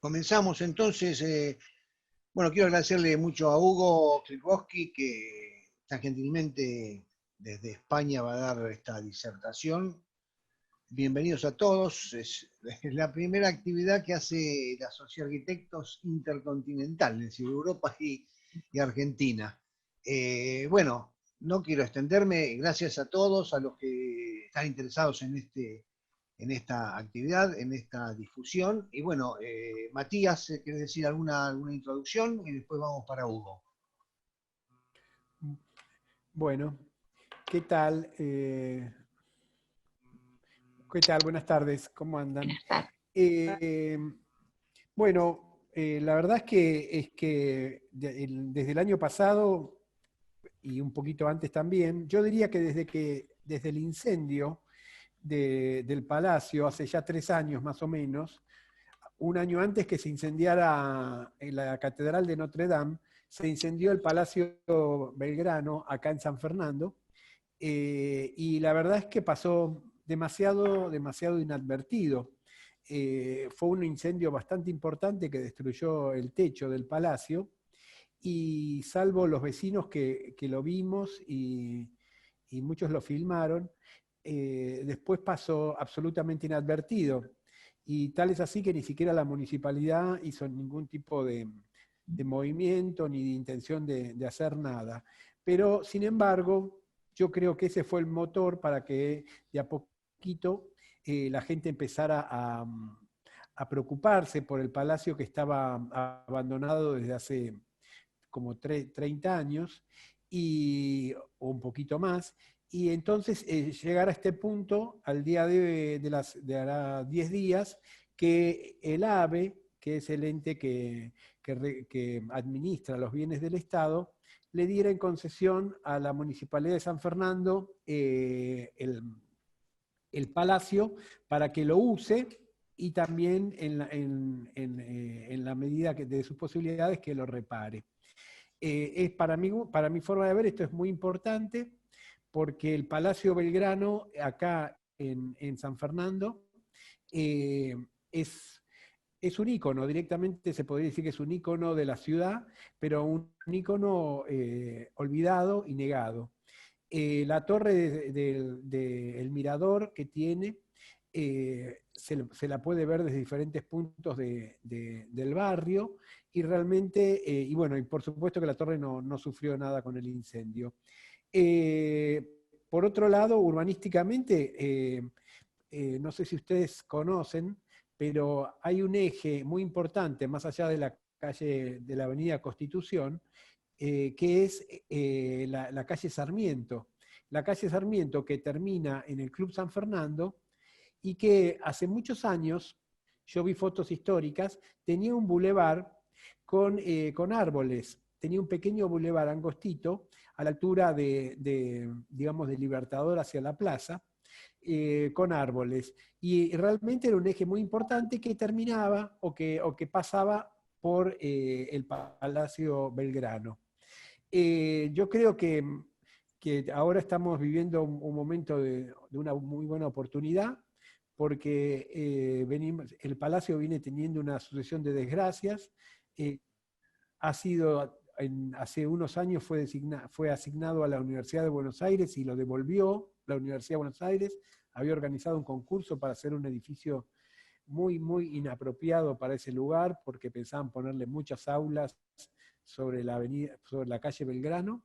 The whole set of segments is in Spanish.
Comenzamos entonces. Bueno, quiero agradecerle mucho a Hugo Klitowski, que tan gentilmente desde España va a dar esta disertación. Bienvenidos a todos. Es la primera actividad que hace la Sociedad de Arquitectos Intercontinental, es decir, Europa y Argentina. Bueno, no quiero extenderme. Gracias a todos, a los que están interesados en esta actividad, en esta difusión. Y bueno, Matías, ¿quieres decir alguna introducción? Y después vamos para Hugo. Bueno, ¿qué tal? ¿Qué tal? Buenas tardes, ¿cómo andan? Buenas tardes. Eh, bueno, la verdad es que desde el año pasado y un poquito antes también, yo diría que desde el incendio del Palacio, hace ya 3 años más o menos, un año antes que se incendiara en la Catedral de Notre Dame, se incendió el Palacio Belgrano acá en San Fernando. Y la verdad es que pasó demasiado inadvertido. Fue un incendio bastante importante que destruyó el techo del palacio y salvo los vecinos que lo vimos y muchos lo filmaron, después pasó absolutamente inadvertido. Y tal es así que ni siquiera la municipalidad hizo ningún tipo de movimiento ni de intención de hacer nada. Pero, sin embargo, yo creo que ese fue el motor para que de a poquito la gente empezara a preocuparse por el palacio que estaba abandonado desde hace como 30 años o un poquito más. Y entonces llegar a este punto al día de ahora 10 días, que el AVE, que es el ente que administra los bienes del Estado, le diera en concesión a la Municipalidad de San Fernando el palacio para que lo use y también en la medida de sus posibilidades que lo repare. Para mi forma de ver, esto es muy importante porque el Palacio Belgrano, acá en San Fernando, eh, es un ícono, directamente se podría decir que es un ícono de la ciudad, pero un ícono olvidado y negado. La torre del mirador que tiene se la puede ver desde diferentes puntos del barrio y realmente, y bueno, y por supuesto que la torre no sufrió nada con el incendio. Eh, por otro lado, urbanísticamente, no sé si ustedes conocen, pero hay un eje muy importante más allá de la calle de la Avenida Constitución, que es la calle Sarmiento. La calle Sarmiento que termina en el Club San Fernando y que hace muchos años, yo vi fotos históricas, tenía un bulevar con árboles, tenía un pequeño bulevar angostito a la altura digamos, de Libertador hacia la plaza, con árboles. Y realmente era un eje muy importante que terminaba o que pasaba por el Palacio Belgrano. Yo creo que ahora estamos viviendo un momento de una muy buena oportunidad, porque el Palacio viene teniendo una sucesión de desgracias. Eh, hace unos años fue asignado a la Universidad de Buenos Aires y lo devolvió la Universidad de Buenos Aires. Había organizado un concurso para hacer un edificio muy inapropiado para ese lugar, porque pensaban ponerle muchas aulas sobre la calle Belgrano.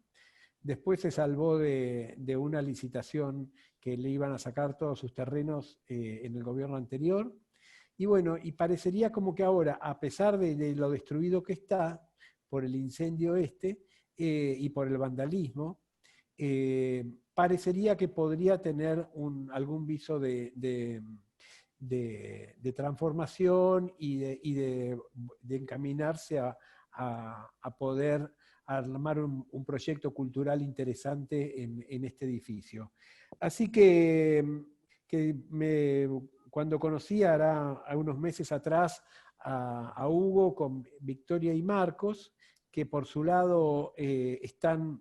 Después se salvó de una licitación que le iban a sacar todos sus terrenos en el gobierno anterior. Y bueno, y parecería como que ahora, a pesar de lo destruido que está por el incendio y por el vandalismo, parecería que podría tener algún viso de transformación y de encaminarse a poder armar un proyecto cultural interesante en este edificio. Así que cuando conocí hará unos meses atrás a Hugo con Victoria y Marcos, que por su lado están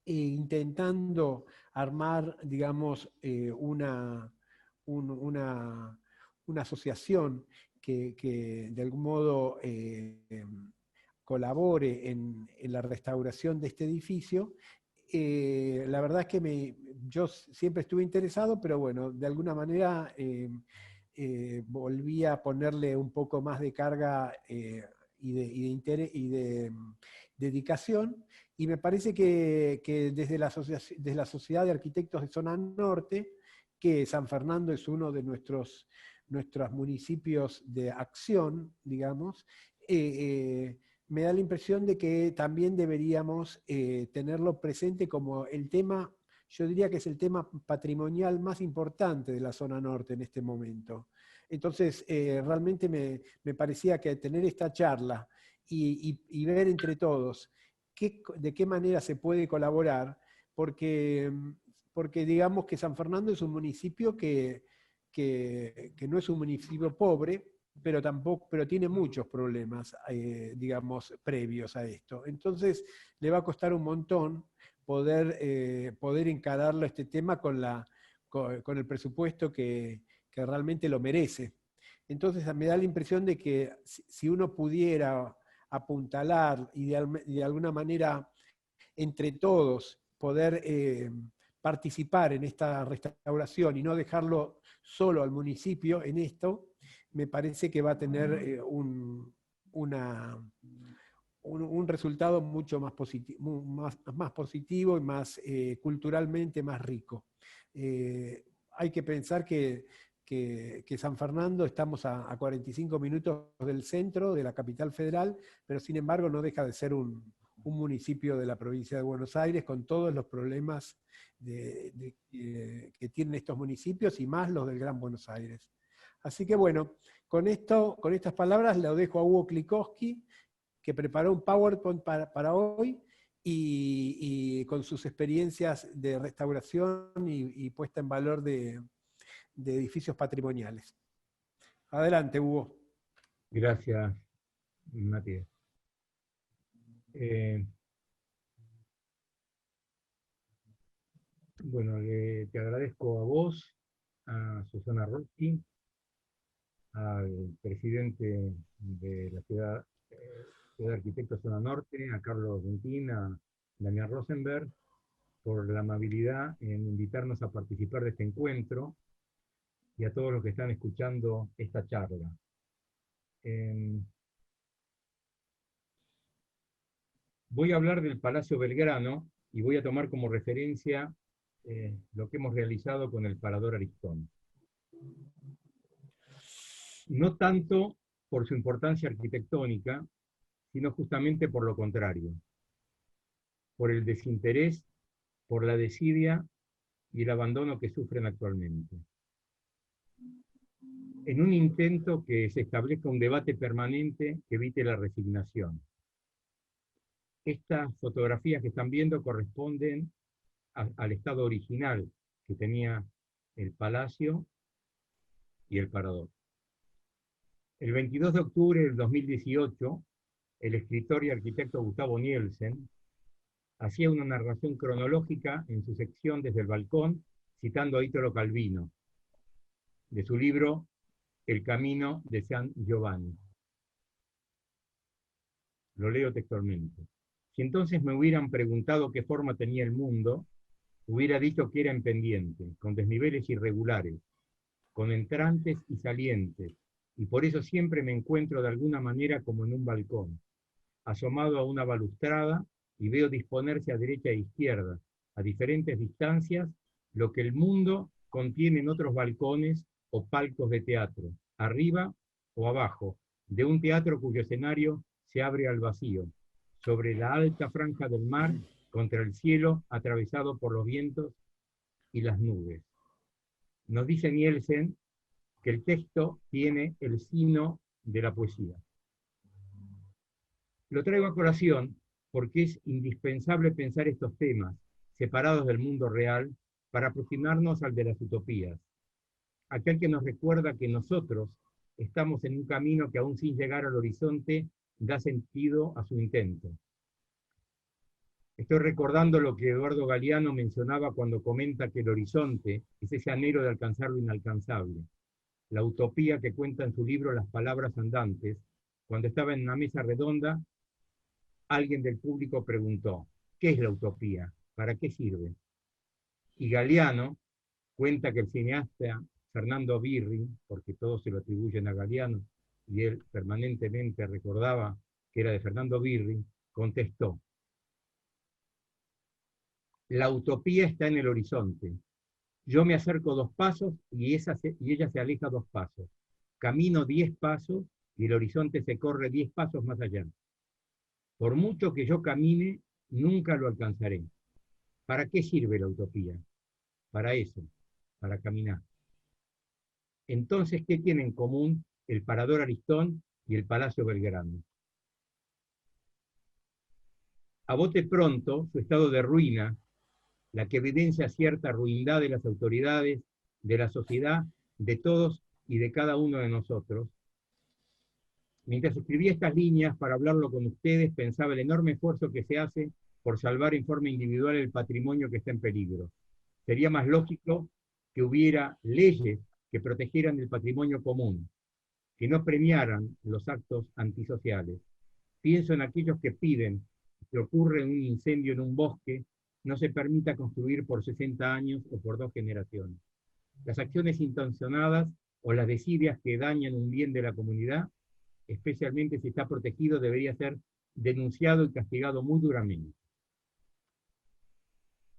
intentando armar, digamos, una asociación que de algún modo colabore en la restauración de este edificio. La verdad es que yo siempre estuve interesado, pero bueno, de alguna manera volví a ponerle un poco más de carga y de interés y de dedicación, y me parece que desde la Sociedad de Arquitectos de Zona Norte, que San Fernando es uno de nuestros municipios de acción, digamos, me da la impresión de que también deberíamos tenerlo presente como el tema, yo diría que es el tema patrimonial más importante de la zona norte en este momento. Entonces, realmente me parecía que tener esta charla y ver entre todos de qué manera se puede colaborar, porque digamos que San Fernando es un municipio que no es un municipio pobre, pero tiene muchos problemas, digamos, previos a esto. Entonces, le va a costar un montón poder encararlo este tema con el presupuesto que realmente lo merece. Entonces, me da la impresión de que si uno pudiera apuntalar y de alguna manera entre todos poder participar en esta restauración y no dejarlo solo al municipio en esto, me parece que va a tener un resultado mucho más positivo y más culturalmente más rico. Hay que pensar que San Fernando estamos a 45 minutos del centro, de la capital federal, pero sin embargo no deja de ser un municipio de la provincia de Buenos Aires con todos los problemas que tienen estos municipios y más los del Gran Buenos Aires. Así que bueno, con estas palabras lo dejo a Hugo Klikowski, que preparó un PowerPoint para hoy y con sus experiencias de restauración y puesta en valor de edificios patrimoniales. Adelante, Hugo. Gracias, Matías. Bueno, te agradezco a vos, a Susana Rossi, al presidente de la Ciudad de Arquitectos Zona Norte, a Carlos Dentín, a Daniel Rosenberg, por la amabilidad en invitarnos a participar de este encuentro, y a todos los que están escuchando esta charla. Voy a hablar del Palacio Belgrano y voy a tomar como referencia lo que hemos realizado con el Parador Aristón. No tanto por su importancia arquitectónica, sino justamente por lo contrario, por el desinterés, por la desidia y el abandono que sufren actualmente. En un intento que se establezca un debate permanente que evite la resignación. Estas fotografías que están viendo corresponden al estado original que tenía el palacio y el parador. El 22 de octubre del 2018, el escritor y arquitecto Gustavo Nielsen hacía una narración cronológica en su sección Desde el Balcón, citando a Italo Calvino, de su libro El Camino de San Giovanni. Lo leo textualmente. Si entonces me hubieran preguntado qué forma tenía el mundo, hubiera dicho que era en pendiente, con desniveles irregulares, con entrantes y salientes, y por eso siempre me encuentro de alguna manera como en un balcón, asomado a una balustrada, y veo disponerse a derecha e izquierda, a diferentes distancias, lo que el mundo contiene en otros balcones o palcos de teatro, arriba o abajo, de un teatro cuyo escenario se abre al vacío, sobre la alta franja del mar, contra el cielo atravesado por los vientos y las nubes. Nos dice Nielsen que el texto tiene el sino de la poesía. Lo traigo a colación porque es indispensable pensar estos temas, separados del mundo real, para aproximarnos al de las utopías, aquel que nos recuerda que nosotros estamos en un camino que aún sin llegar al horizonte da sentido a su intento. Estoy recordando lo que Eduardo Galeano mencionaba cuando comenta que el horizonte es ese anhelo de alcanzar lo inalcanzable. la utopía que cuenta en su libro Las palabras andantes. Cuando estaba en una mesa redonda, alguien del público preguntó, ¿qué es la utopía? ¿Para qué sirve? Y Galeano cuenta que el cineasta Fernando Birri, porque todos se lo atribuyen a Galeano, y él permanentemente recordaba que era de Fernando Birri, contestó, la utopía está en el horizonte. Yo me acerco 2 pasos y ella se aleja 2 pasos. Camino 10 pasos y el horizonte se corre 10 pasos más allá. Por mucho que yo camine, nunca lo alcanzaré. ¿Para qué sirve la utopía? Para eso, para caminar. Entonces, ¿qué tienen en común el Parador Aristón y el Palacio Belgrano? A bote pronto, su estado de ruina, la que evidencia cierta ruindad de las autoridades, de la sociedad, de todos y de cada uno de nosotros. Mientras escribía estas líneas para hablarlo con ustedes, pensaba el enorme esfuerzo que se hace por salvar en forma individual el patrimonio que está en peligro. Sería más lógico que hubiera leyes que protegieran el patrimonio común, que no premiaran los actos antisociales. Pienso en aquellos que piden que ocurre un incendio en un bosque, no se permita construir por 60 años o por 2 generaciones. Las acciones intencionadas o las desidias que dañan un bien de la comunidad, especialmente si está protegido, debería ser denunciado y castigado muy duramente.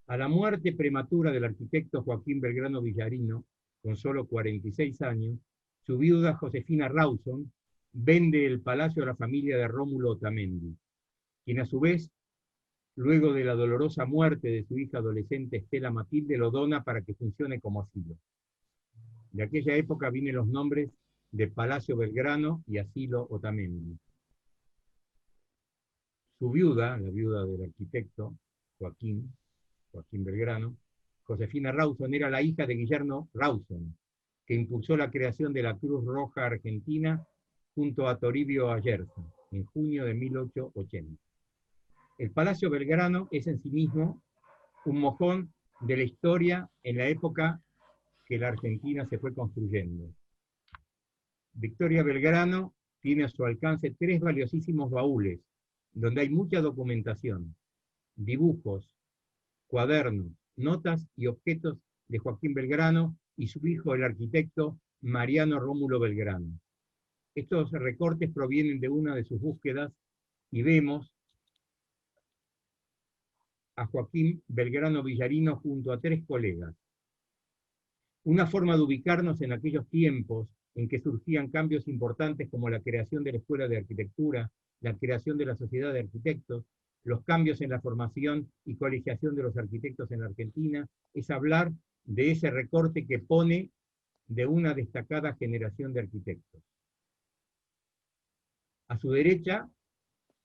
A la muerte prematura del arquitecto Joaquín Belgrano Villarino, con solo 46 años, su viuda Josefina Rawson vende el palacio a la familia de Rómulo Otamendi, quien a su vez, luego de la dolorosa muerte de su hija adolescente Estela Matilde, lo dona para que funcione como asilo. De aquella época vienen los nombres de Palacio Belgrano y Asilo Otamendi. Su viuda, la viuda del arquitecto Joaquín Belgrano, Josefina Rawson, era la hija de Guillermo Rawson, que impulsó la creación de la Cruz Roja Argentina junto a Toribio Ayerza, en junio de 1880. El Palacio Belgrano es en sí mismo un mojón de la historia en la época que la Argentina se fue construyendo. Victoria Belgrano tiene a su alcance 3 valiosísimos baúles, donde hay mucha documentación, dibujos, cuadernos, notas y objetos de Joaquín Belgrano y su hijo, el arquitecto Mariano Rómulo Belgrano. Estos recortes provienen de una de sus búsquedas y vemos a Joaquín Belgrano Villarino junto a 3 colegas. Una forma de ubicarnos en aquellos tiempos en que surgían cambios importantes como la creación de la Escuela de Arquitectura, la creación de la Sociedad de Arquitectos, los cambios en la formación y colegiación de los arquitectos en la Argentina, es hablar de ese recorte que pone de una destacada generación de arquitectos. A su derecha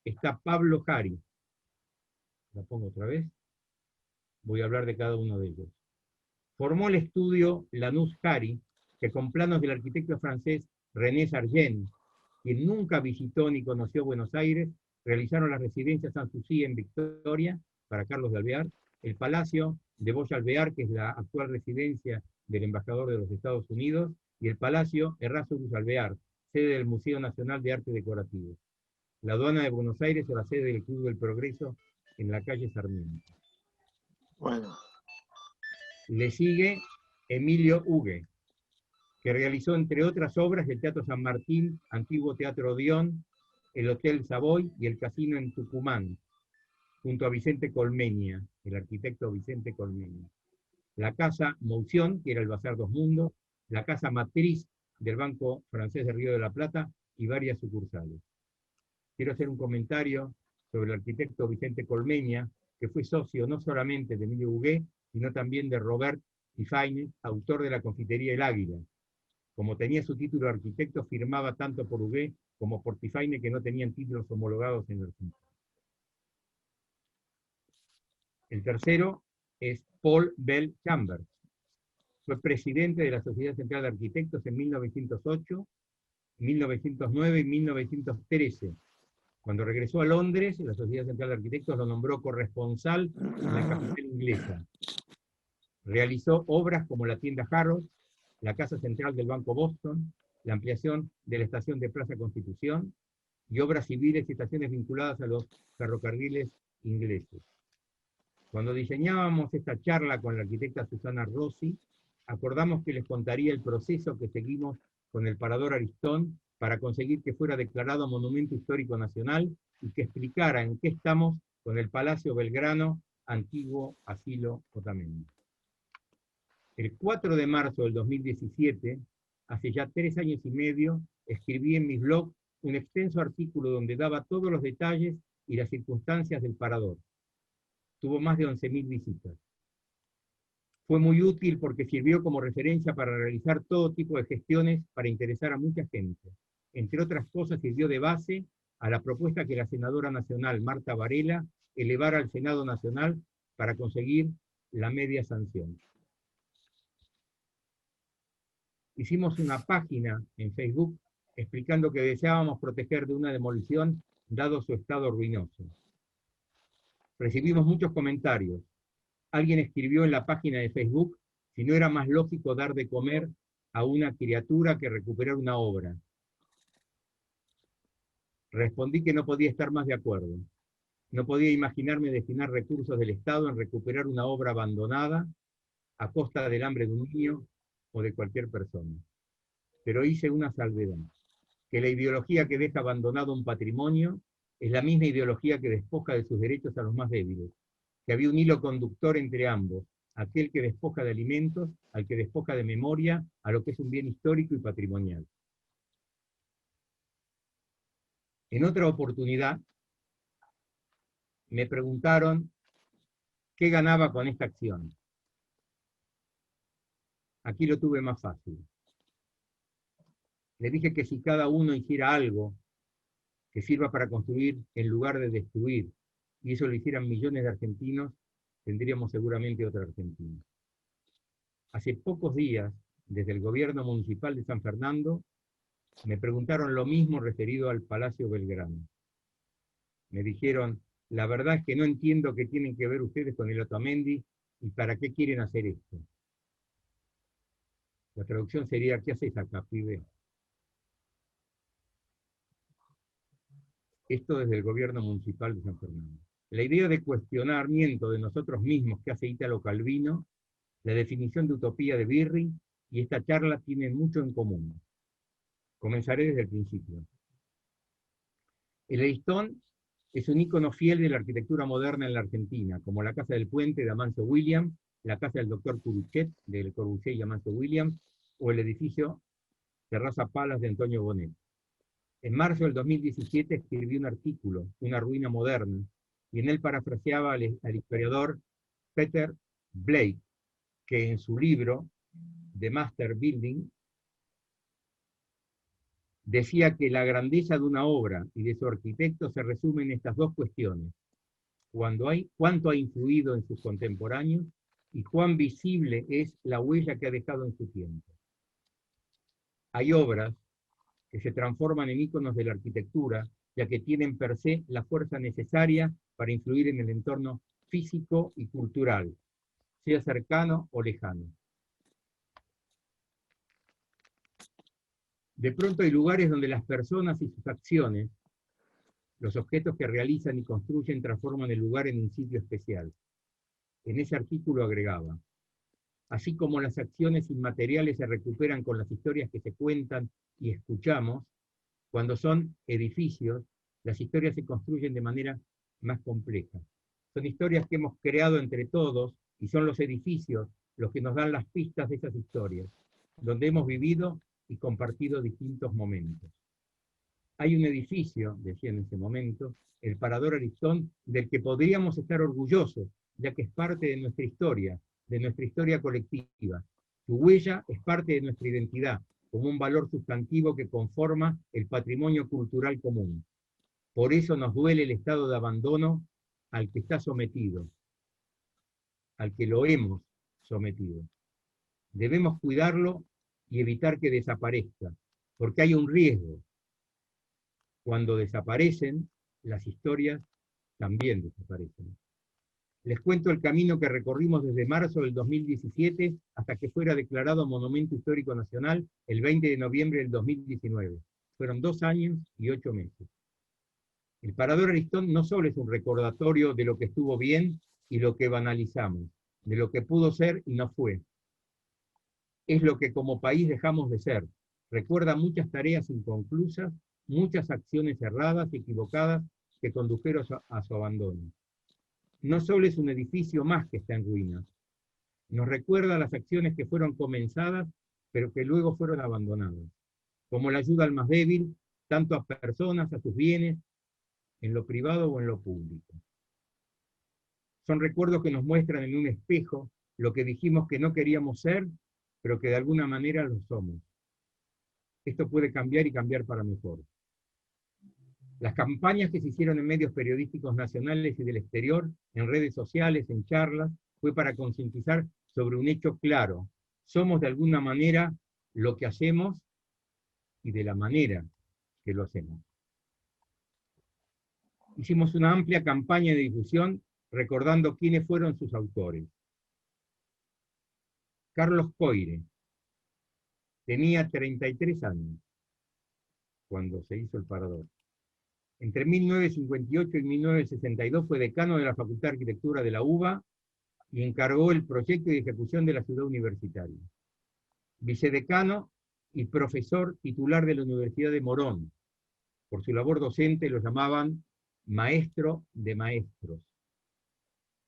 está Pablo Jari. La pongo otra vez. Voy a hablar de cada uno de ellos. Formó el estudio Lanús-Jari, que con planos del arquitecto francés René Sargent, quien nunca visitó ni conoció Buenos Aires, realizaron la residencia Sanssouci en Victoria, para Carlos de Alvear, el Palacio de Bosch Alvear, que es la actual residencia del embajador de los Estados Unidos, y el Palacio Errázuriz Alvear, sede del Museo Nacional de Arte Decorativo. La aduana de Buenos Aires es la sede del Club del Progreso en la calle Sarmiento. Bueno. Le sigue Emilio Hugue, que realizó, entre otras obras, el Teatro San Martín, antiguo Teatro Odeón, el Hotel Savoy y el Casino en Tucumán, junto a Vicente Colmeña, el arquitecto Vicente Colmeña. La Casa Mousson, que era el Bazar Dos Mundos, la Casa Matriz del Banco Francés de Río de la Plata y varias sucursales. Quiero hacer un comentario sobre el arquitecto Vicente Colmeña, que fue socio no solamente de Emilio Huguet, sino también de Robert Tifaine, autor de la confitería El Águila. Como tenía su título de arquitecto, firmaba tanto por Huguet como por Tifaine, que no tenían títulos homologados en Argentina. El tercero es Paul Bell Chambers. Fue presidente de la Sociedad Central de Arquitectos en 1908, 1909 y 1913. Cuando regresó a Londres, la Sociedad Central de Arquitectos lo nombró corresponsal en la capital inglesa. Realizó obras como la tienda Harrods, la Casa Central del Banco Boston, la ampliación de la estación de Plaza Constitución y obras civiles y estaciones vinculadas a los ferrocarriles ingleses. Cuando diseñábamos esta charla con la arquitecta Susana Rossi, acordamos que les contaría el proceso que seguimos con el Parador Aristón para conseguir que fuera declarado Monumento Histórico Nacional y que explicara en qué estamos con el Palacio Belgrano, antiguo asilo Otamendi. El 4 de marzo del 2017, hace ya 3 años y medio, escribí en mis blogs un extenso artículo donde daba todos los detalles y las circunstancias del Parador. Tuvo más de 11.000 visitas. Fue muy útil porque sirvió como referencia para realizar todo tipo de gestiones para interesar a mucha gente. Entre otras cosas, sirvió de base a la propuesta que la senadora nacional Marta Varela elevara al Senado Nacional para conseguir la media sanción. Hicimos una página en Facebook explicando que deseábamos proteger de una demolición dado su estado ruinoso. Recibimos muchos comentarios. Alguien escribió en la página de Facebook si no era más lógico dar de comer a una criatura que recuperar una obra. Respondí que no podía estar más de acuerdo. No podía imaginarme destinar recursos del Estado en recuperar una obra abandonada a costa del hambre de un niño o de cualquier persona. Pero hice una salvedad, que la ideología que deja abandonado un patrimonio es la misma ideología que despoja de sus derechos a los más débiles, que había un hilo conductor entre ambos, aquel que despoja de alimentos, al que despoja de memoria, a lo que es un bien histórico y patrimonial. En otra oportunidad, me preguntaron qué ganaba con esta acción. Aquí lo tuve más fácil. Le dije que si cada uno hiciera algo que sirva para construir en lugar de destruir, y eso lo hicieran millones de argentinos, tendríamos seguramente otra Argentina. Hace pocos días, desde el gobierno municipal de San Fernando, me preguntaron lo mismo referido al Palacio Belgrano. Me dijeron, la verdad es que no entiendo qué tienen que ver ustedes con el Otamendi y para qué quieren hacer esto. La traducción sería, ¿qué haces acá, pibe? Esto desde el gobierno municipal de San Fernando. La idea de cuestionamiento de nosotros mismos que hace Italo Calvino, la definición de utopía de Birri y esta charla tienen mucho en común. Comenzaré desde el principio. El Aristón es un ícono fiel de la arquitectura moderna en la Argentina, como la Casa del Puente de Amancio Williams, la Casa del Dr. Curuchet de Le Corbusier y Amancio Williams, o el edificio Terraza Palas de Antonio Bonet. En marzo del 2017 escribí un artículo, Una ruina moderna, y en él parafraseaba al historiador Peter Blake, que en su libro The Master Building decía que la grandeza de una obra y de su arquitecto se resume en estas dos cuestiones: cuánto ha influido en sus contemporáneos y cuán visible es la huella que ha dejado en su tiempo. Hay obras que se transforman en íconos de la arquitectura, ya que tienen per se la fuerza necesaria para influir en el entorno físico y cultural, sea cercano o lejano. De pronto hay lugares donde las personas y sus acciones, los objetos que realizan y construyen, transforman el lugar en un sitio especial. En ese artículo agregaba, así como las acciones inmateriales se recuperan con las historias que se cuentan y escuchamos, cuando son edificios, las historias se construyen de manera más compleja. Son historias que hemos creado entre todos y son los edificios los que nos dan las pistas de esas historias, donde hemos vivido y compartido distintos momentos. Hay un edificio, decía en ese momento, el Parador Aristón, del que podríamos estar orgullosos, ya que es parte de nuestra historia colectiva. Su huella es parte de nuestra identidad, como un valor sustantivo que conforma el patrimonio cultural común. Por eso nos duele el estado de abandono al que está sometido, al que lo hemos sometido. Debemos cuidarlo y evitar que desaparezca, porque hay un riesgo. Cuando desaparecen, las historias también desaparecen. Les cuento el camino que recorrimos desde marzo del 2017 hasta que fuera declarado Monumento Histórico Nacional el 20 de noviembre del 2019. Fueron 2 años y 8 meses. El Parador Aristón no solo es un recordatorio de lo que estuvo bien y lo que banalizamos, de lo que pudo ser y no fue. Es lo que como país dejamos de ser. Recuerda muchas tareas inconclusas, muchas acciones erradas y equivocadas que condujeron a su abandono. No solo es un edificio más que está en ruinas, nos recuerda las acciones que fueron comenzadas, pero que luego fueron abandonadas, como la ayuda al más débil, tanto a personas, a sus bienes, en lo privado o en lo público. Son recuerdos que nos muestran en un espejo lo que dijimos que no queríamos ser, pero que de alguna manera lo somos. Esto puede cambiar y cambiar para mejor. Las campañas que se hicieron en medios periodísticos nacionales y del exterior, en redes sociales, en charlas, fue para concientizar sobre un hecho claro. Somos de alguna manera lo que hacemos y de la manera que lo hacemos. Hicimos una amplia campaña de difusión recordando quiénes fueron sus autores. Carlos Coire tenía 33 años cuando se hizo el Parador. Entre 1958 y 1962 fue decano de la Facultad de Arquitectura de la UBA y encargó el proyecto y ejecución de la ciudad universitaria. Vicedecano y profesor titular de la Universidad de Morón. Por su labor docente lo llamaban maestro de maestros.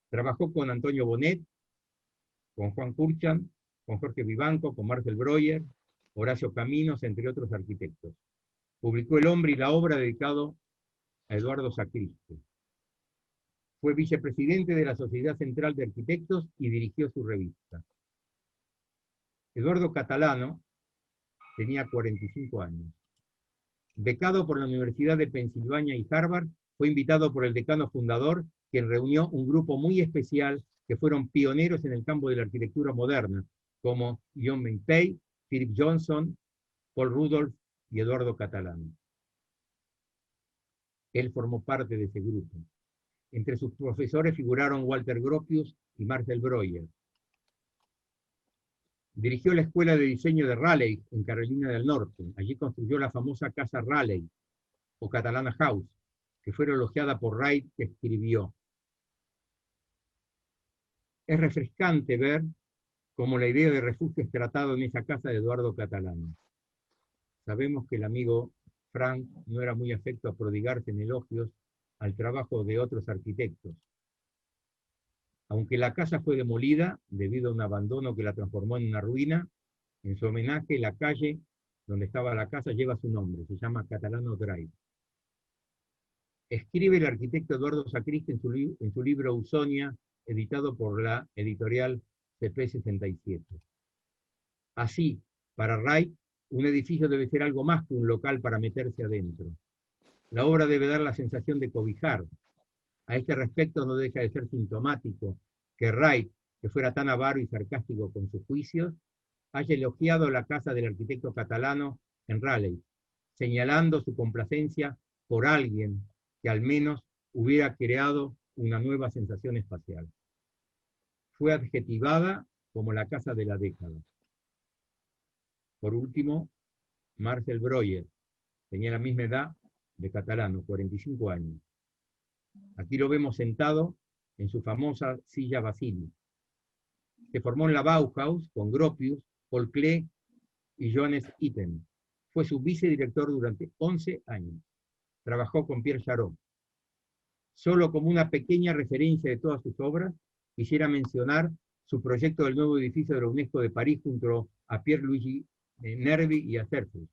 Trabajó con Antonio Bonet, con Juan Kurchan, con Jorge Vivanco, con Marcel Breuer, Horacio Caminos, entre otros arquitectos. Publicó El hombre y la obra dedicado a Eduardo Sacriste. Fue vicepresidente de la Sociedad Central de Arquitectos y dirigió su revista. Eduardo Catalano tenía 45 años. Becado por la Universidad de Pensilvania y Harvard, fue invitado por el decano fundador, quien reunió un grupo muy especial que fueron pioneros en el campo de la arquitectura moderna, como John Mengpei, Philip Johnson, Paul Rudolph y Eduardo Catalano. Él formó parte de ese grupo. Entre sus profesores figuraron Walter Gropius y Marcel Breuer. Dirigió la Escuela de Diseño de Raleigh en Carolina del Norte. Allí construyó la famosa Casa Raleigh, o Catalana House, que fue elogiada por Wright, que escribió: es refrescante ver cómo la idea de refugio es tratado en esa casa de Eduardo Catalano. Sabemos que el amigo Frank no era muy afecto a prodigarse en elogios al trabajo de otros arquitectos. Aunque la casa fue demolida debido a un abandono que la transformó en una ruina, en su homenaje la calle donde estaba la casa lleva su nombre, se llama Catalano Drive. Escribe el arquitecto Eduardo Sacriste en su libro Ausonia, editado por la editorial CP67. Así, para Wright, un edificio debe ser algo más que un local para meterse adentro. La obra debe dar la sensación de cobijar. A este respecto no deja de ser sintomático que Wright, que fuera tan avaro y sarcástico con sus juicios, haya elogiado la casa del arquitecto catalano en Raleigh, señalando su complacencia por alguien que al menos hubiera creado una nueva sensación espacial. Fue adjetivada como la casa de la década. Por último, Marcel Breuer tenía la misma edad de Catalano, 45 años. Aquí lo vemos sentado en su famosa silla Basili. Se formó en la Bauhaus con Gropius, Paul Klee y Johannes Itten. Fue su vicedirector durante 11 años. Trabajó con Pierre Charot. Solo como una pequeña referencia de todas sus obras, quisiera mencionar su proyecto del nuevo edificio de la UNESCO de París junto a Pierre-Louis Nervi y a Cerfus,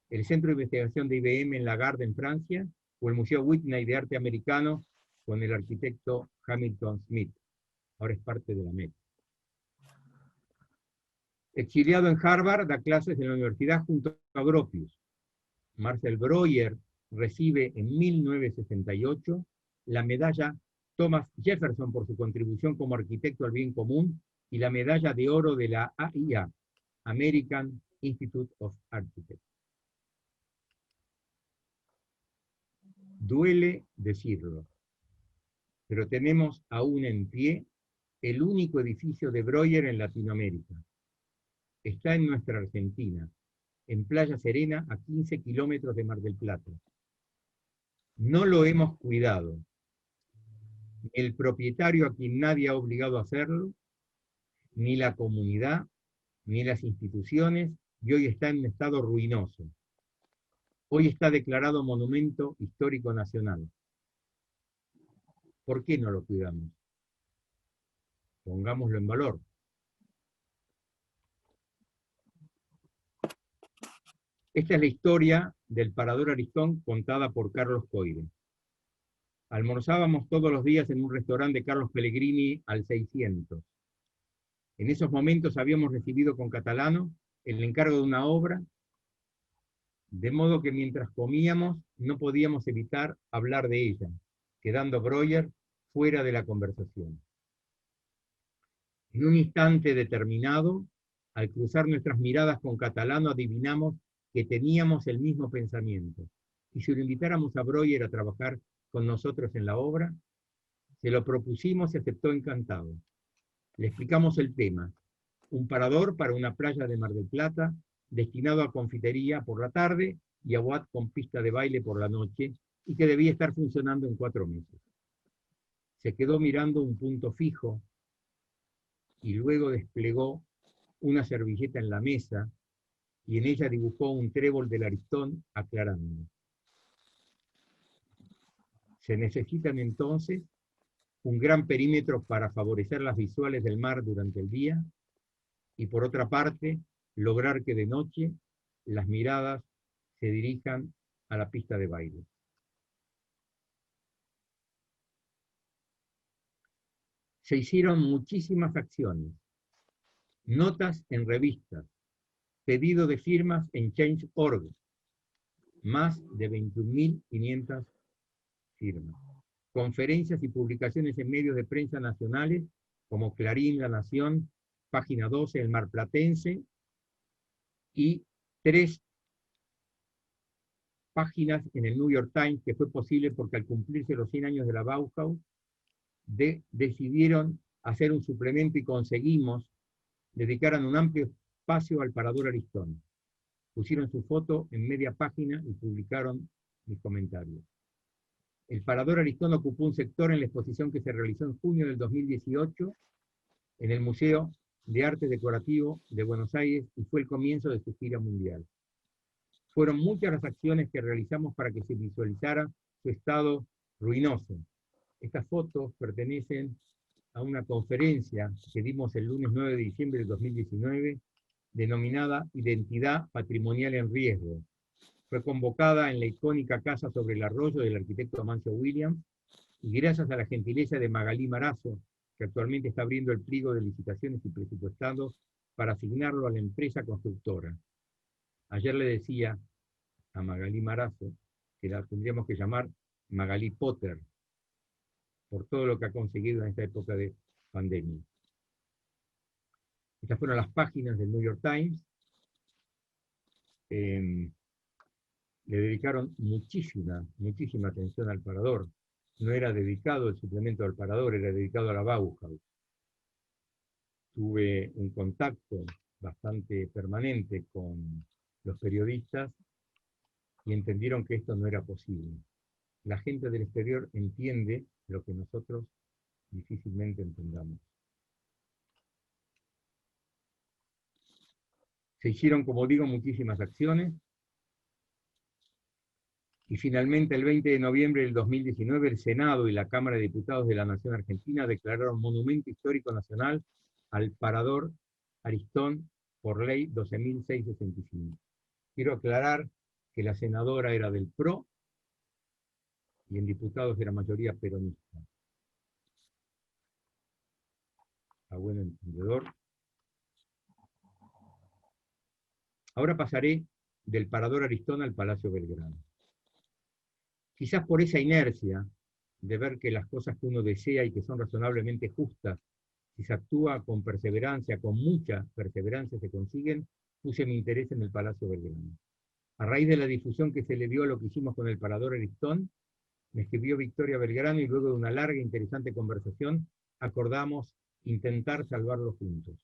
el Centro de Investigación de IBM en Lagarde, en Francia, o el Museo Whitney de Arte Americano con el arquitecto Hamilton Smith. Ahora es parte de la Met. Exiliado en Harvard, da clases en la universidad junto a Gropius. Marcel Breuer recibe en 1968 la medalla Thomas Jefferson por su contribución como arquitecto al bien común y la medalla de oro de la AIA, American Institute of Architects. Duele decirlo, pero tenemos aún en pie el único edificio de Breuer en Latinoamérica. Está en nuestra Argentina, en Playa Serena, a 15 kilómetros de Mar del Plata. No lo hemos cuidado. Ni el propietario, a quien nadie ha obligado a hacerlo, ni la comunidad, ni las instituciones, y hoy está en un estado ruinoso. Hoy está declarado Monumento Histórico Nacional. ¿Por qué no lo cuidamos? Pongámoslo en valor. Esta es la historia del Parador Aristón contada por Carlos Coire. Almorzábamos todos los días en un restaurante de Carlos Pellegrini al 600. En esos momentos habíamos recibido con Catalano el encargo de una obra, de modo que mientras comíamos no podíamos evitar hablar de ella, quedando Breuer fuera de la conversación. En un instante determinado, al cruzar nuestras miradas con Catalano, adivinamos que teníamos el mismo pensamiento. Y si lo invitáramos a Breuer a trabajar con nosotros en la obra, se lo propusimos y aceptó encantado. Le explicamos el tema: un parador para una playa de Mar del Plata, destinado a confitería por la tarde y a boate con pista de baile por la noche, y que debía estar funcionando en 4 meses. Se quedó mirando un punto fijo y luego desplegó una servilleta en la mesa y en ella dibujó un trébol del Aristón aclarando. Se necesitan entonces un gran perímetro para favorecer las visuales del mar durante el día y por otra parte lograr que de noche las miradas se dirijan a la pista de baile. Se hicieron muchísimas acciones, notas en revistas, pedido de firmas en Change.org, más de 21.500 firmas, conferencias y publicaciones en medios de prensa nacionales como Clarín, La Nación, Página 12, El Marplatense, y 3 páginas en el New York Times, que fue posible porque al cumplirse los 100 años de la Bauhaus, decidieron hacer un suplemento y conseguimos dedicaran un amplio espacio al Parador Aristón. Pusieron su foto en media página y publicaron mis comentarios. El Parador Aristón ocupó un sector en la exposición que se realizó en junio del 2018 en el Museo de Arte Decorativo de Buenos Aires y fue el comienzo de su gira mundial. Fueron muchas las acciones que realizamos para que se visualizara su estado ruinoso. Estas fotos pertenecen a una conferencia que dimos el lunes 9 de diciembre del 2019, denominada Identidad Patrimonial en Riesgo. Fue convocada en la icónica Casa sobre el Arroyo del arquitecto Amancio Williams, y gracias a la gentileza de Magalí Marazo, que actualmente está abriendo el pliego de licitaciones y presupuestando para asignarlo a la empresa constructora. Ayer le decía a Magalí Marazo que la tendríamos que llamar Magalí Potter, por todo lo que ha conseguido en esta época de pandemia. Estas fueron las páginas del New York Times. Le dedicaron muchísima atención al Parador. No era dedicado el suplemento al Parador, era dedicado a la Bauhaus. Tuve un contacto bastante permanente con los periodistas y entendieron que esto no era posible. La gente del exterior entiende lo que nosotros difícilmente entendamos. Se hicieron, como digo, muchísimas acciones, y finalmente el 20 de noviembre del 2019 el Senado y la Cámara de Diputados de la Nación Argentina declararon Monumento Histórico Nacional al Parador Aristón por ley 12.665. Quiero aclarar que la senadora era del PRO y en diputados era mayoría peronista. A buen entendedor. Ahora pasaré del Parador Aristón al Palacio Belgrano. Quizás por esa inercia de ver que las cosas que uno desea y que son razonablemente justas, si se actúa con perseverancia, con mucha perseverancia se consiguen, puse mi interés en el Palacio Belgrano. A raíz de la difusión que se le dio a lo que hicimos con el Parador Aristón, Me escribió Victoria Belgrano y luego de una larga e interesante conversación acordamos intentar salvarlo juntos.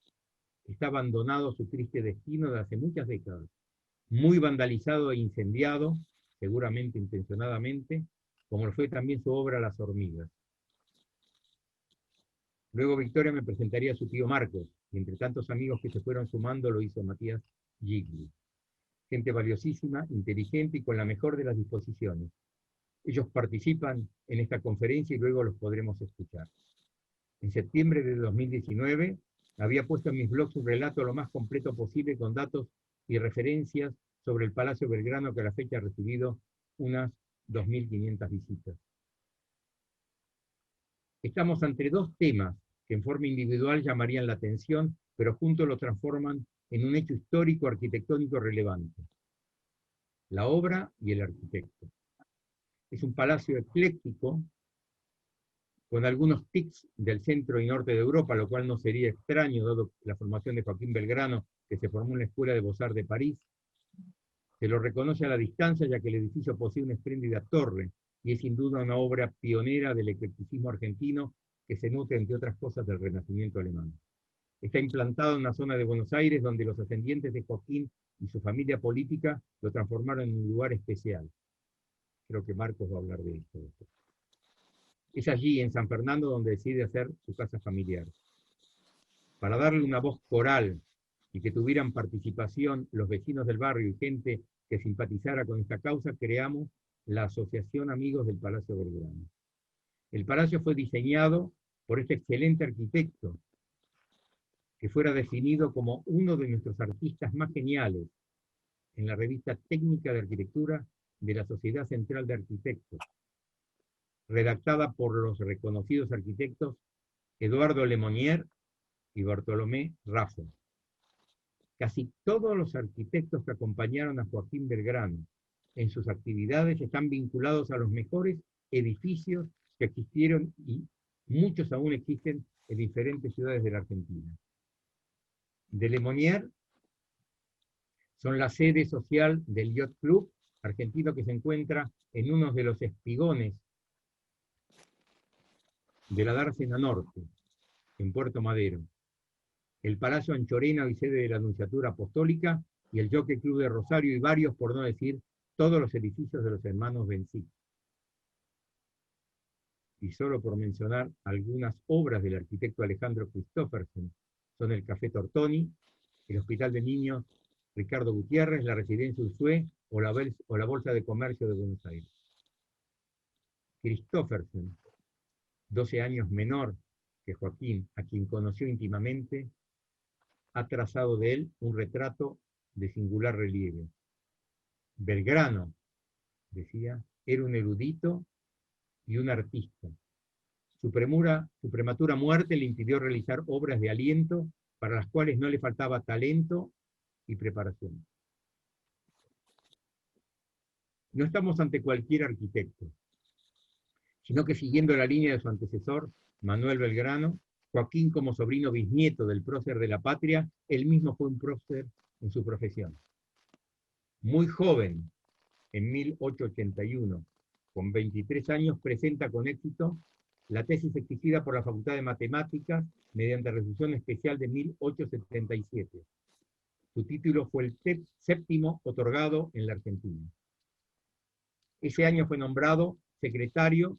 Está abandonado su triste destino de hace muchas décadas, muy vandalizado e incendiado, seguramente intencionadamente, como lo fue también su obra Las hormigas. Luego Victoria me presentaría a su tío Marcos, y entre tantos amigos que se fueron sumando lo hizo Matías Gigli. Gente valiosísima, inteligente y con la mejor de las disposiciones. Ellos participan en esta conferencia y luego los podremos escuchar. En septiembre de 2019 había puesto en mis blogs un relato lo más completo posible con datos y referencias sobre el Palacio Belgrano que a la fecha ha recibido unas 2.500 visitas. Estamos ante dos temas que en forma individual llamarían la atención, pero juntos lo transforman en un hecho histórico arquitectónico relevante. La obra y el arquitecto. Es un palacio ecléctico, con algunos tics del centro y norte de Europa, lo cual no sería extraño, dado la formación de Joaquín Belgrano, que se formó en la Escuela de Beaux-Arts de París. Se lo reconoce a la distancia, ya que el edificio posee una espléndida torre, y es sin duda una obra pionera del eclecticismo argentino, que se nutre, entre otras cosas, del Renacimiento alemán. Está implantado en una zona de Buenos Aires, donde los ascendientes de Joaquín y su familia política lo transformaron en un lugar especial. Creo que Marcos va a hablar de esto. Es allí, en San Fernando, donde decide hacer su casa familiar. Para darle una voz coral y que tuvieran participación los vecinos del barrio y gente que simpatizara con esta causa, creamos la Asociación Amigos del Palacio Belgrano. El palacio fue diseñado por este excelente arquitecto, que fuera definido como uno de nuestros artistas más geniales en la revista técnica de arquitectura de la Sociedad Central de Arquitectos, redactada por los reconocidos arquitectos Eduardo Lemonnier y Bartolomé Raffo. Casi todos los arquitectos que acompañaron a Joaquín Belgrano en sus actividades están vinculados a los mejores edificios que existieron y muchos aún existen en diferentes ciudades de la Argentina. De Lemonnier son la sede social del Yacht Club argentino, que se encuentra en uno de los espigones de la Dársena Norte, en Puerto Madero. El Palacio Anchorena, hoy sede de la Nunciatura Apostólica, y el Jockey Club de Rosario, y varios, por no decir, todos los edificios de los hermanos Bencí. Y solo por mencionar algunas obras del arquitecto Alejandro Christoffersen, son el Café Tortoni, el Hospital de Niños Ricardo Gutiérrez, la Residencia Ushué o la Bolsa de Comercio de Buenos Aires. Christoffersen, 12 años menor que Joaquín, a quien conoció íntimamente, ha trazado de él un retrato de singular relieve. Belgrano, decía, era un erudito y un artista. Su prematura muerte le impidió realizar obras de aliento para las cuales no le faltaba talento y preparación. No estamos ante cualquier arquitecto, sino que siguiendo la línea de su antecesor, Manuel Belgrano, Joaquín, como sobrino bisnieto del prócer de la patria, él mismo fue un prócer en su profesión. Muy joven, en 1881, con 23 años, presenta con éxito la tesis exigida por la Facultad de Matemáticas mediante resolución especial de 1877. Su título fue el séptimo otorgado en la Argentina. Ese año fue nombrado secretario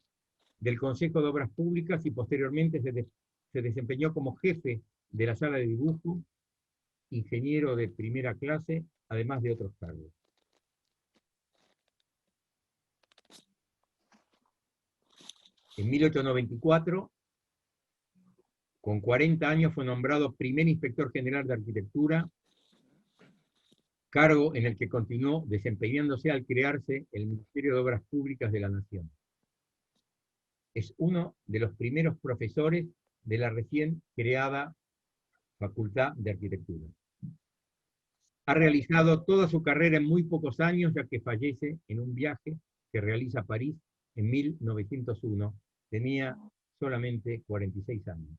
del Consejo de Obras Públicas y posteriormente se desempeñó como jefe de la sala de dibujo, ingeniero de primera clase, además de otros cargos. En 1894, con 40 años, fue nombrado primer inspector general de arquitectura, cargo en el que continuó desempeñándose al crearse el Ministerio de Obras Públicas de la Nación. Es uno de los primeros profesores de la recién creada Facultad de Arquitectura. Ha realizado toda su carrera en muy pocos años, ya que fallece en un viaje que realiza a París en 1901. Tenía solamente 46 años.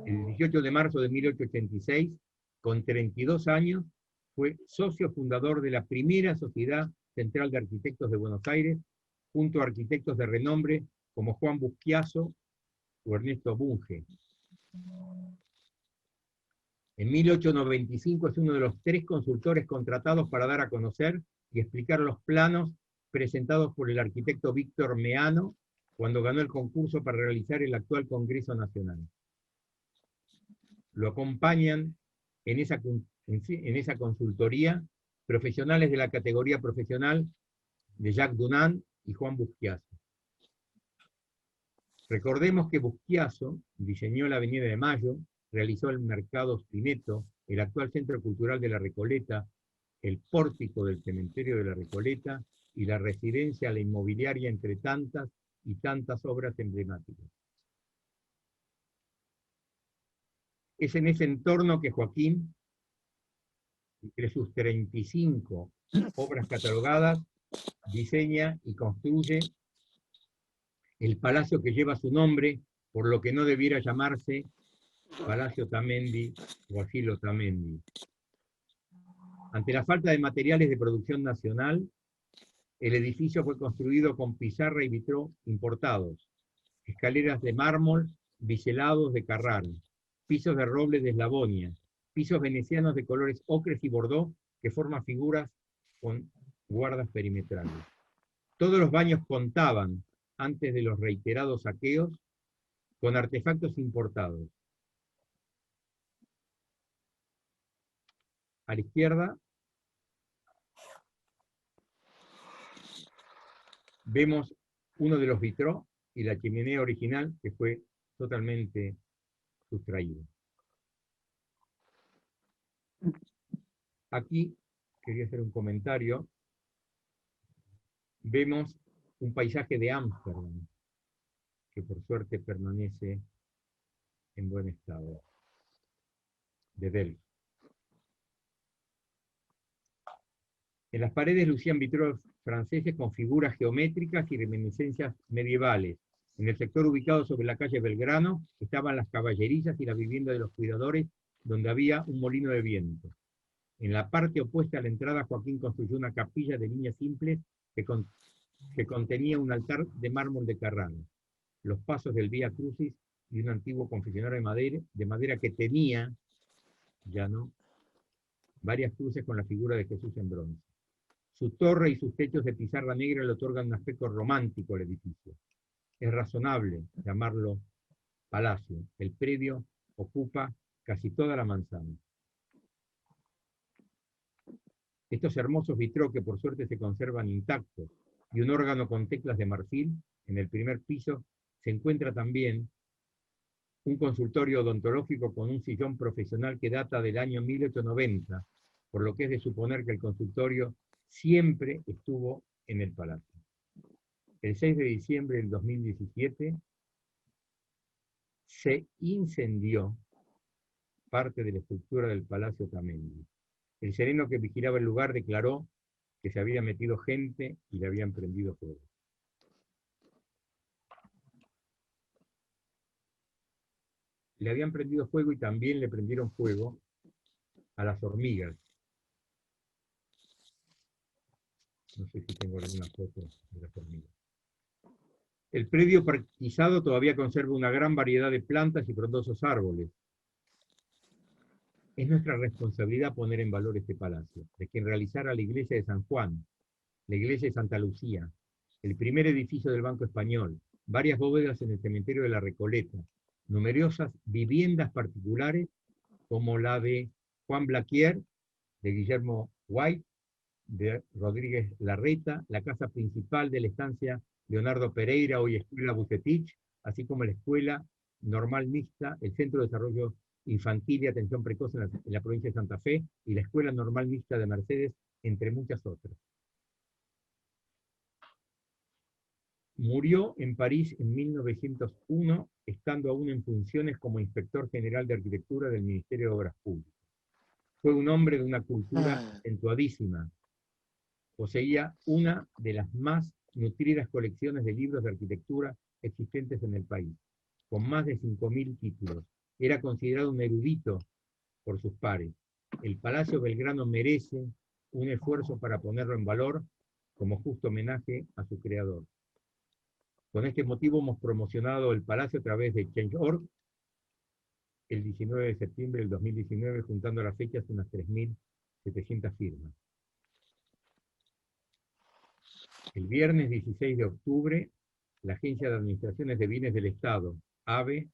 El 18 de marzo de 1886, con 32 años, fue socio fundador de la primera sociedad Central de Arquitectos de Buenos Aires, junto a arquitectos de renombre como Juan Busquiazo o Ernesto Bunge. En 1895 es uno de los 3 consultores contratados para dar a conocer y explicar los planos presentados por el arquitecto Víctor Meano cuando ganó el concurso para realizar el actual Congreso Nacional. Lo acompañan en esa consultoría profesionales de la categoría profesional de Jacques Dunant y Juan Busquiazo. Recordemos que Busquiazo diseñó la Avenida de Mayo, realizó el Mercado Spinetto, el actual Centro Cultural de la Recoleta, el pórtico del Cementerio de la Recoleta y la residencia La Inmobiliaria, entre tantas y tantas obras emblemáticas. Es en ese entorno que Joaquín, entre sus 35 obras catalogadas, diseña y construye el palacio que lleva su nombre, por lo que no debiera llamarse Palacio Tamendi o Asilo Tamendi. Ante la falta de materiales de producción nacional, el edificio fue construido con pizarra y vitró importados, escaleras de mármol biselados de Carrara, pisos de roble de Eslavonia, pisos venecianos de colores ocres y bordó que forman figuras con guardas perimetrales. Todos los baños contaban, antes de los reiterados saqueos, con artefactos importados. A la izquierda vemos uno de los vitrós y la chimenea original que fue totalmente sustraída. Aquí quería hacer un comentario. Vemos un paisaje de Ámsterdam, que por suerte permanece en buen estado, de Delft. En las paredes lucían vitrós franceses con figuras geométricas y reminiscencias medievales. En el sector ubicado sobre la calle Belgrano estaban las caballerizas y la vivienda de los cuidadores, donde había un molino de viento. En la parte opuesta a la entrada, Joaquín construyó una capilla de líneas simples que contenía un altar de mármol de Carrara, los pasos del Vía Crucis y un antiguo confesionario de madera que tenía, ya no, varias cruces con la figura de Jesús en bronce. Su torre y sus techos de pizarra negra le otorgan un aspecto romántico al edificio. Es razonable llamarlo palacio. El predio ocupa casi toda la manzana. Estos hermosos vitrós que por suerte se conservan intactos y un órgano con teclas de marfil, en el primer piso se encuentra también un consultorio odontológico con un sillón profesional que data del año 1890, por lo que es de suponer que el consultorio siempre estuvo en el palacio. El 6 de diciembre del 2017 se incendió parte de la estructura del Palacio Tamendi. El sereno que vigilaba el lugar declaró que se había metido gente y le habían prendido fuego. Le habían prendido fuego y también le prendieron fuego a las hormigas. No sé si tengo alguna foto de las hormigas. El predio parquizado todavía conserva una gran variedad de plantas y frondosos árboles. Es nuestra responsabilidad poner en valor este palacio, de quien realizara la iglesia de San Juan, la iglesia de Santa Lucía, el primer edificio del Banco Español, varias bóvedas en el cementerio de la Recoleta, numerosas viviendas particulares como la de Juan Blaquier, de Guillermo White, de Rodríguez Larreta, la casa principal de la estancia Leonardo Pereira, hoy Escuela Bucetich, así como la Escuela Normal Mixta, el Centro de Desarrollo Infantil y Atención Precoz en la provincia de Santa Fe, y la Escuela Normal Mixta de Mercedes, entre muchas otras. Murió en París en 1901, estando aún en funciones como inspector general de arquitectura del Ministerio de Obras Públicas. Fue un hombre de una cultura acentuadísima. Poseía una de las más nutridas colecciones de libros de arquitectura existentes en el país, con más de 5.000 títulos. Era considerado un erudito por sus pares. El Palacio Belgrano merece un esfuerzo para ponerlo en valor, como justo homenaje a su creador. Con este motivo hemos promocionado el Palacio a través de Change.org el 19 de septiembre del 2019, juntando a las fechas unas 3.700 firmas. El viernes 16 de octubre, la Agencia de Administraciones de Bienes del Estado, ABE,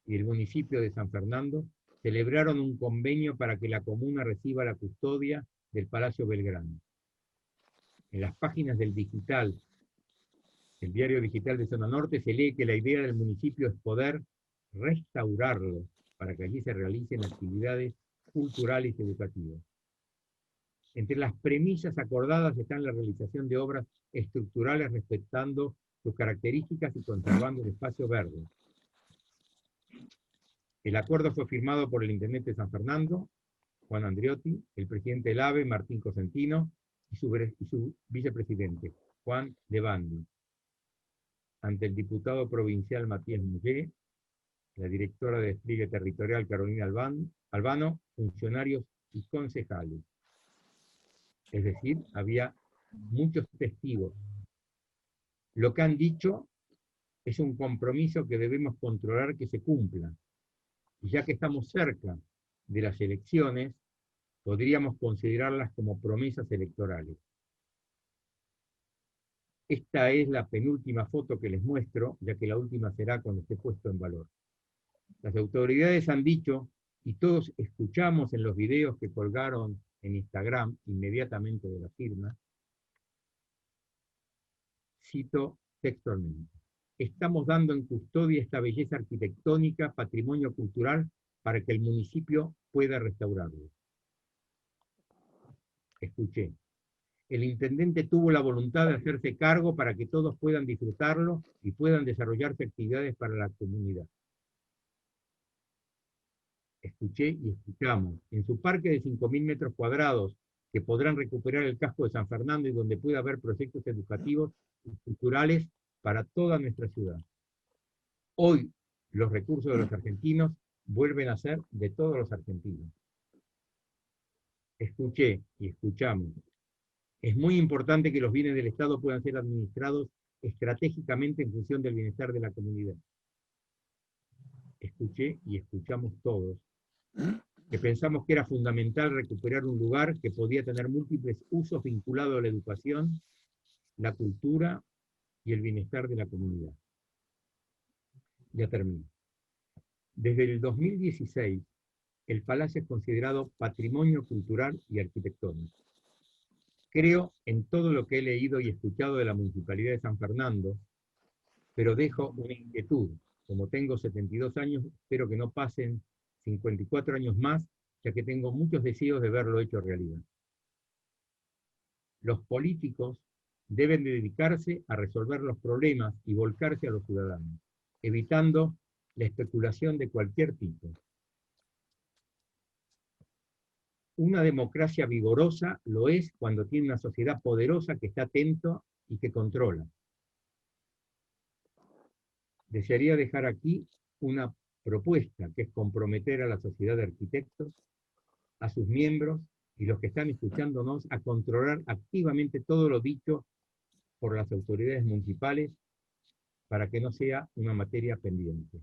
y el municipio de San Fernando celebraron un convenio para que la comuna reciba la custodia del Palacio Belgrano. En las páginas del digital, el diario digital de Zona Norte, se lee que la idea del municipio es poder restaurarlo para que allí se realicen actividades culturales y educativas. Entre las premisas acordadas están la realización de obras estructurales respetando sus características y conservando el espacio verde. El acuerdo fue firmado por el intendente de San Fernando, Juan Andriotti, el presidente del ABE, Martín Cosentino, y su vicepresidente, Juan Levandi, ante el diputado provincial Matías Mugué, la directora de Despliegue Territorial Carolina Albano, funcionarios y concejales. Es decir, había muchos testigos. Lo que han dicho es un compromiso que debemos controlar que se cumpla. Y ya que estamos cerca de las elecciones, podríamos considerarlas como promesas electorales. Esta es la penúltima foto que les muestro, ya que la última será cuando esté puesto en valor. Las autoridades han dicho, y todos escuchamos en los videos que colgaron en Instagram inmediatamente de la firma, cito textualmente: estamos dando en custodia esta belleza arquitectónica, patrimonio cultural, para que el municipio pueda restaurarlo. Escuché. El intendente tuvo la voluntad de hacerse cargo para que todos puedan disfrutarlo y puedan desarrollarse actividades para la comunidad. Escuché y escuchamos. En su parque de 5.000 metros cuadrados, que podrán recuperar el casco de San Fernando y donde pueda haber proyectos educativos y culturales para toda nuestra ciudad. Hoy, los recursos de los argentinos vuelven a ser de todos los argentinos. Escuché y escuchamos. Es muy importante que los bienes del Estado puedan ser administrados estratégicamente en función del bienestar de la comunidad. Escuché y escuchamos todos que pensamos que era fundamental recuperar un lugar que podía tener múltiples usos vinculados a la educación, la cultura y el bienestar de la comunidad. Ya termino. Desde el 2016, el Palacio es considerado patrimonio cultural y arquitectónico. Creo en todo lo que he leído y escuchado de la Municipalidad de San Fernando, pero dejo una inquietud. Como tengo 72 años, espero que no pasen 54 años más, ya que tengo muchos deseos de verlo hecho realidad. Los políticos deben dedicarse a resolver los problemas y volcarse a los ciudadanos, evitando la especulación de cualquier tipo. Una democracia vigorosa lo es cuando tiene una sociedad poderosa que está atento y que controla. Desearía dejar aquí una propuesta, que es comprometer a la sociedad de arquitectos, a sus miembros y los que están escuchándonos a controlar activamente todo lo dicho por las autoridades municipales para que no sea una materia pendiente.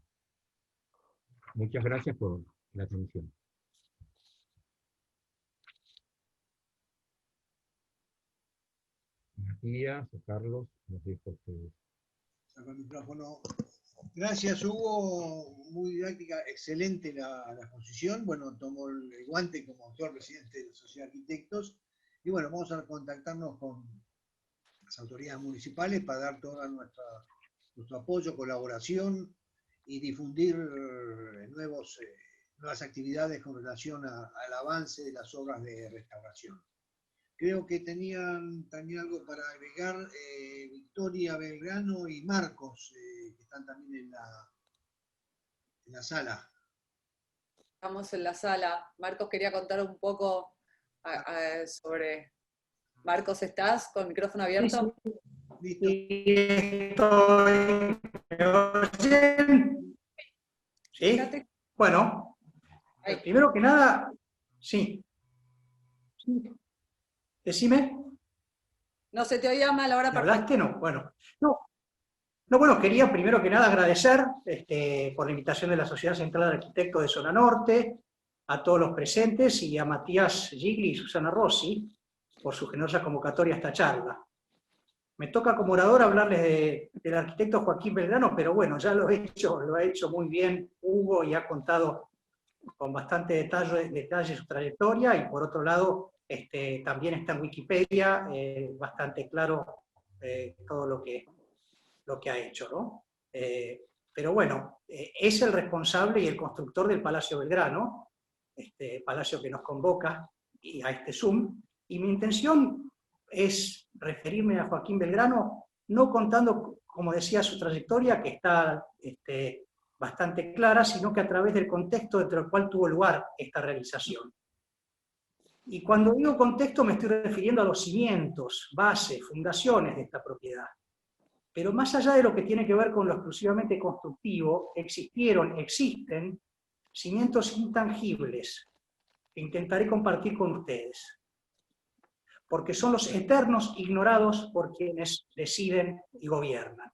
Muchas gracias por la atención. Matías o Carlos, los dejo a ustedes. Saca el micrófono. Gracias, Hugo. Muy didáctica, excelente la exposición. Bueno, tomo el guante como actual presidente de la Sociedad de Arquitectos. Y bueno, vamos a contactarnos con las autoridades municipales para dar todo nuestro apoyo, colaboración y difundir nuevas actividades con relación al avance de las obras de restauración. Creo que tenían también algo para agregar Victoria Belgrano y Marcos, que están también en la sala. Estamos en la sala. Marcos quería contar un poco sobre... Marcos, ¿estás con micrófono abierto? Sí, listo. Estoy... ¿Me oyen? ¿Sí? Fíjate. Bueno, primero que nada, sí. Decime. No se te oía mal ahora. ¿Me hablaste? No, bueno. No, bueno, quería primero que nada agradecer por la invitación de la Sociedad Central de Arquitectos de Zona Norte, a todos los presentes y a Matías Gigli y Susana Rossi por su generosa convocatoria a esta charla. Me toca como orador hablarles del arquitecto Joaquín Belgrano, pero bueno, ya lo ha hecho muy bien Hugo y ha contado con bastante detalle su trayectoria, y por otro lado también está en Wikipedia bastante claro todo lo que ha hecho, ¿no? Pero bueno, es el responsable y el constructor del Palacio Belgrano, palacio que nos convoca a este Zoom, y mi intención es referirme a Joaquín Belgrano, no contando, como decía, su trayectoria, que está bastante clara, sino que a través del contexto dentro del cual tuvo lugar esta realización. Y cuando digo contexto me estoy refiriendo a los cimientos, bases, fundaciones de esta propiedad. Pero más allá de lo que tiene que ver con lo exclusivamente constructivo, existen cimientos intangibles que intentaré compartir con ustedes, porque son los eternos ignorados por quienes deciden y gobiernan.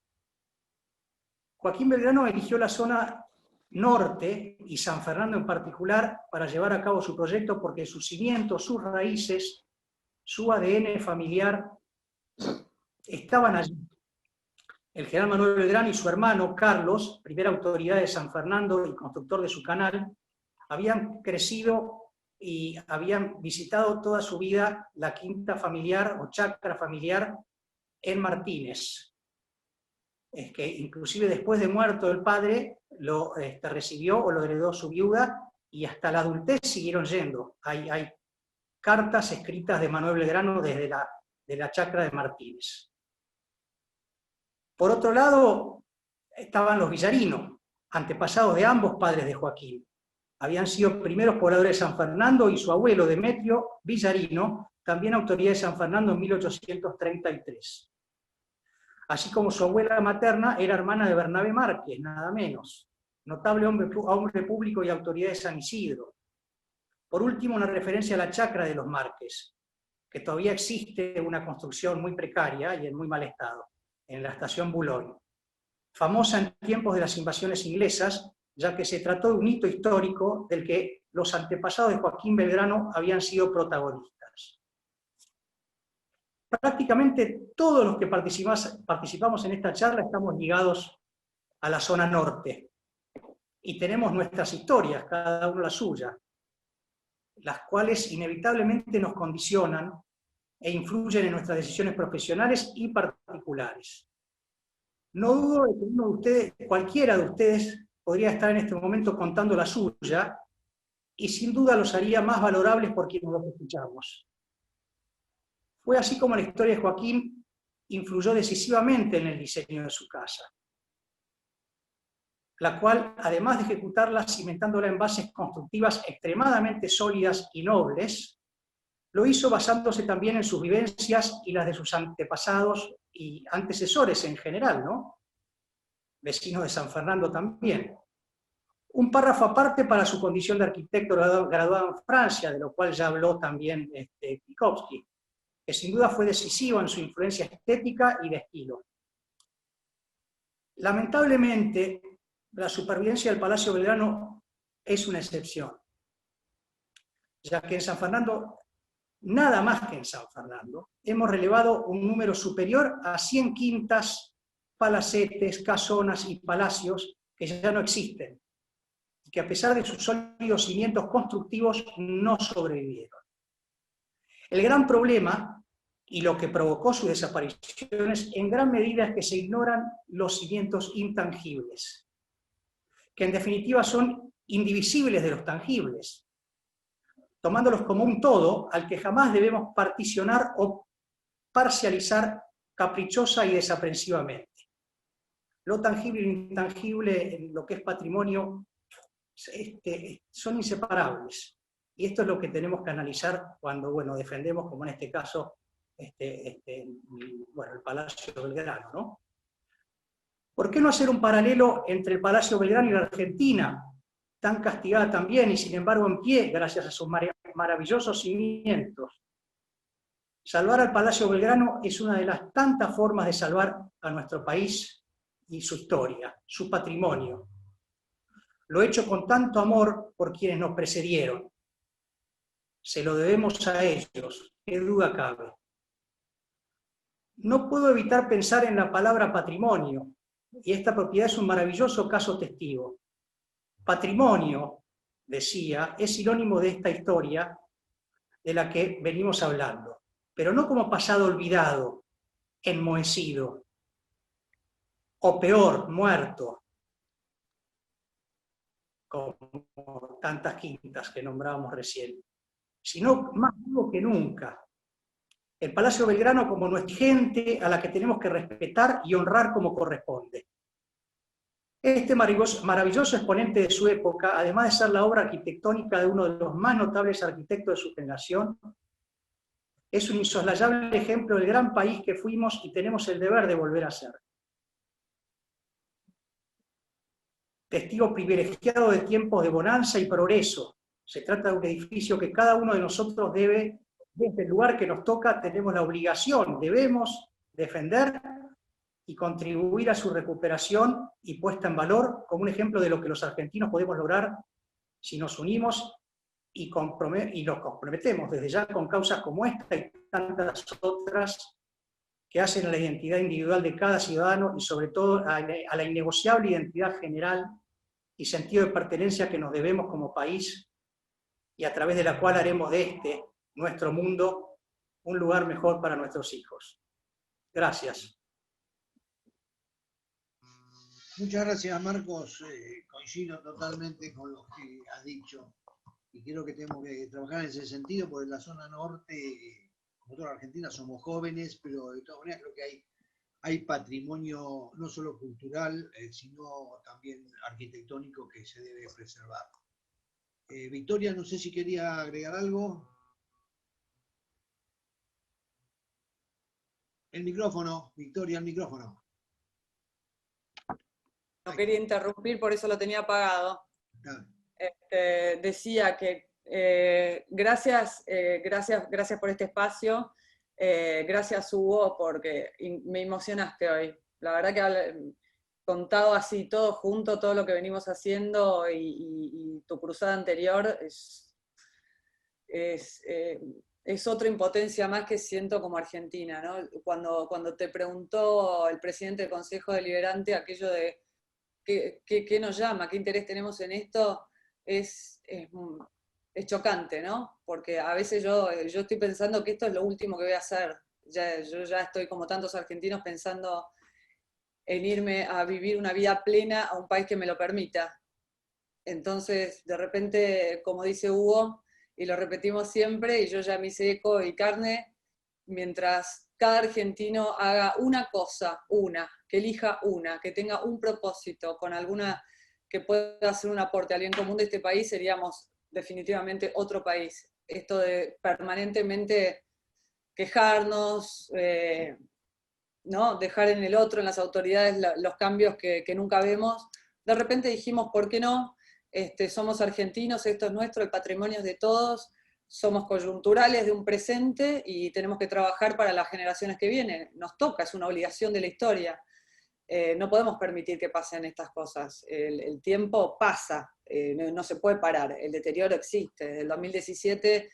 Joaquín Belgrano eligió la zona norte, y San Fernando en particular, para llevar a cabo su proyecto porque sus cimientos, sus raíces, su ADN familiar estaban allí. El general Manuel Belgrano y su hermano Carlos, primera autoridad de San Fernando y constructor de su canal, habían crecido y habían visitado toda su vida la quinta familiar o chacra familiar en Martínez. Es que inclusive después de muerto el padre, lo recibió o lo heredó su viuda, y hasta la adultez siguieron yendo. Hay cartas escritas de Manuel Belgrano desde la chacra de Martínez. Por otro lado, estaban los Villarinos, antepasados de ambos padres de Joaquín. Habían sido primeros pobladores de San Fernando, y su abuelo Demetrio Villarino, también autoridad de San Fernando en 1833. Así como su abuela materna era hermana de Bernabé Márquez, nada menos, notable hombre público y autoridad de San Isidro. Por último, una referencia a la chacra de los Márquez, que todavía existe una construcción muy precaria y en muy mal estado, en la estación Boulogne, famosa en tiempos de las invasiones inglesas, ya que se trató de un hito histórico del que los antepasados de Joaquín Belgrano habían sido protagonistas. Prácticamente todos los que participamos en esta charla estamos ligados a la zona norte, y tenemos nuestras historias, cada uno la suya, las cuales inevitablemente nos condicionan e influyen en nuestras decisiones profesionales y particulares. No dudo de que uno de ustedes, cualquiera de ustedes, podría estar en este momento contando la suya, y sin duda los haría más valorables por quienes los escuchamos. Fue así como la historia de Joaquín influyó decisivamente en el diseño de su casa, la cual, además de ejecutarla cimentándola en bases constructivas extremadamente sólidas y nobles, lo hizo basándose también en sus vivencias y las de sus antepasados y antecesores en general, ¿no? Vecinos de San Fernando también. Un párrafo aparte para su condición de arquitecto graduado en Francia, de lo cual ya habló también Pikovsky, que sin duda fue decisivo en su influencia estética y de estilo. Lamentablemente, la supervivencia del Palacio Belgrano es una excepción, ya que en San Fernando, nada más que en San Fernando, hemos relevado un número superior a 100 quintas, palacetes, casonas y palacios que ya no existen, y que a pesar de sus sólidos cimientos constructivos no sobrevivieron. El gran problema, y lo que provocó su desaparición, en gran medida es que se ignoran los cimientos intangibles, que en definitiva son indivisibles de los tangibles, tomándolos como un todo al que jamás debemos particionar o parcializar caprichosa y desaprensivamente. Lo tangible e intangible, en lo que es patrimonio, son inseparables. Y esto es lo que tenemos que analizar cuando, bueno, defendemos, como en este caso, bueno, el Palacio Belgrano, ¿no? ¿Por qué no hacer un paralelo entre el Palacio Belgrano y la Argentina, tan castigada también y sin embargo en pie gracias a sus maravillosos cimientos? Salvar al Palacio Belgrano es una de las tantas formas de salvar a nuestro país y su historia, su patrimonio. Lo hecho con tanto amor por quienes nos precedieron. Se lo debemos a ellos, qué duda cabe. No puedo evitar pensar en la palabra patrimonio, y esta propiedad es un maravilloso caso testigo. Patrimonio, decía, es sinónimo de esta historia de la que venimos hablando, pero no como pasado olvidado, enmohecido, o peor, muerto, como tantas quintas que nombrábamos recién, sino más vivo que nunca. El Palacio Belgrano como nuestra gente a la que tenemos que respetar y honrar como corresponde. Este maravilloso exponente de su época, además de ser la obra arquitectónica de uno de los más notables arquitectos de su generación, es un insoslayable ejemplo del gran país que fuimos y tenemos el deber de volver a ser. Testigo privilegiado de tiempos de bonanza y progreso. Se trata de un edificio que cada uno de nosotros debe, desde el lugar que nos toca, tenemos la obligación, debemos defender y contribuir a su recuperación y puesta en valor como un ejemplo de lo que los argentinos podemos lograr si nos unimos y nos comprometemos desde ya con causas como esta y tantas otras que hacen a la identidad individual de cada ciudadano y sobre todo a la innegociable identidad general y sentido de pertenencia que nos debemos como país y a través de la cual haremos de este, nuestro mundo, un lugar mejor para nuestros hijos. Gracias. Muchas gracias, Marcos. Coincido totalmente con lo que has dicho y creo que tenemos que trabajar en ese sentido, porque en la zona norte, como toda la Argentina, somos jóvenes, pero de todas maneras creo que hay patrimonio no solo cultural, sino también arquitectónico que se debe preservar. Victoria, no sé si quería agregar algo. El micrófono, Victoria, el micrófono. No quería interrumpir, por eso lo tenía apagado. Decía que gracias por este espacio, gracias Hugo, porque me emocionaste hoy. La verdad que contado así todo junto, todo lo que venimos haciendo y tu cruzada anterior es otra impotencia más que siento como argentina, ¿no? Cuando te preguntó el presidente del Consejo Deliberante aquello de ¿qué nos llama? ¿Qué interés tenemos en esto? Es chocante, ¿no? Porque a veces yo estoy pensando que esto es lo último que voy a hacer. Yo ya estoy como tantos argentinos pensando en irme a vivir una vida plena a un país que me lo permita. Entonces, de repente, como dice Hugo, y lo repetimos siempre, y yo ya me hice eco y carne, mientras cada argentino haga una cosa, que elija una, que tenga un propósito, con alguna que pueda hacer un aporte al bien común de este país, seríamos definitivamente otro país. Esto de permanentemente quejarnos, ¿no? Dejar en el otro, en las autoridades, los cambios que nunca vemos. De repente dijimos, ¿por qué no? Somos argentinos, esto es nuestro, el patrimonio es de todos, somos coyunturales de un presente y tenemos que trabajar para las generaciones que vienen. Nos toca, es una obligación de la historia. No podemos permitir que pasen estas cosas. El tiempo pasa, no se puede parar, el deterioro existe. Desde el 2017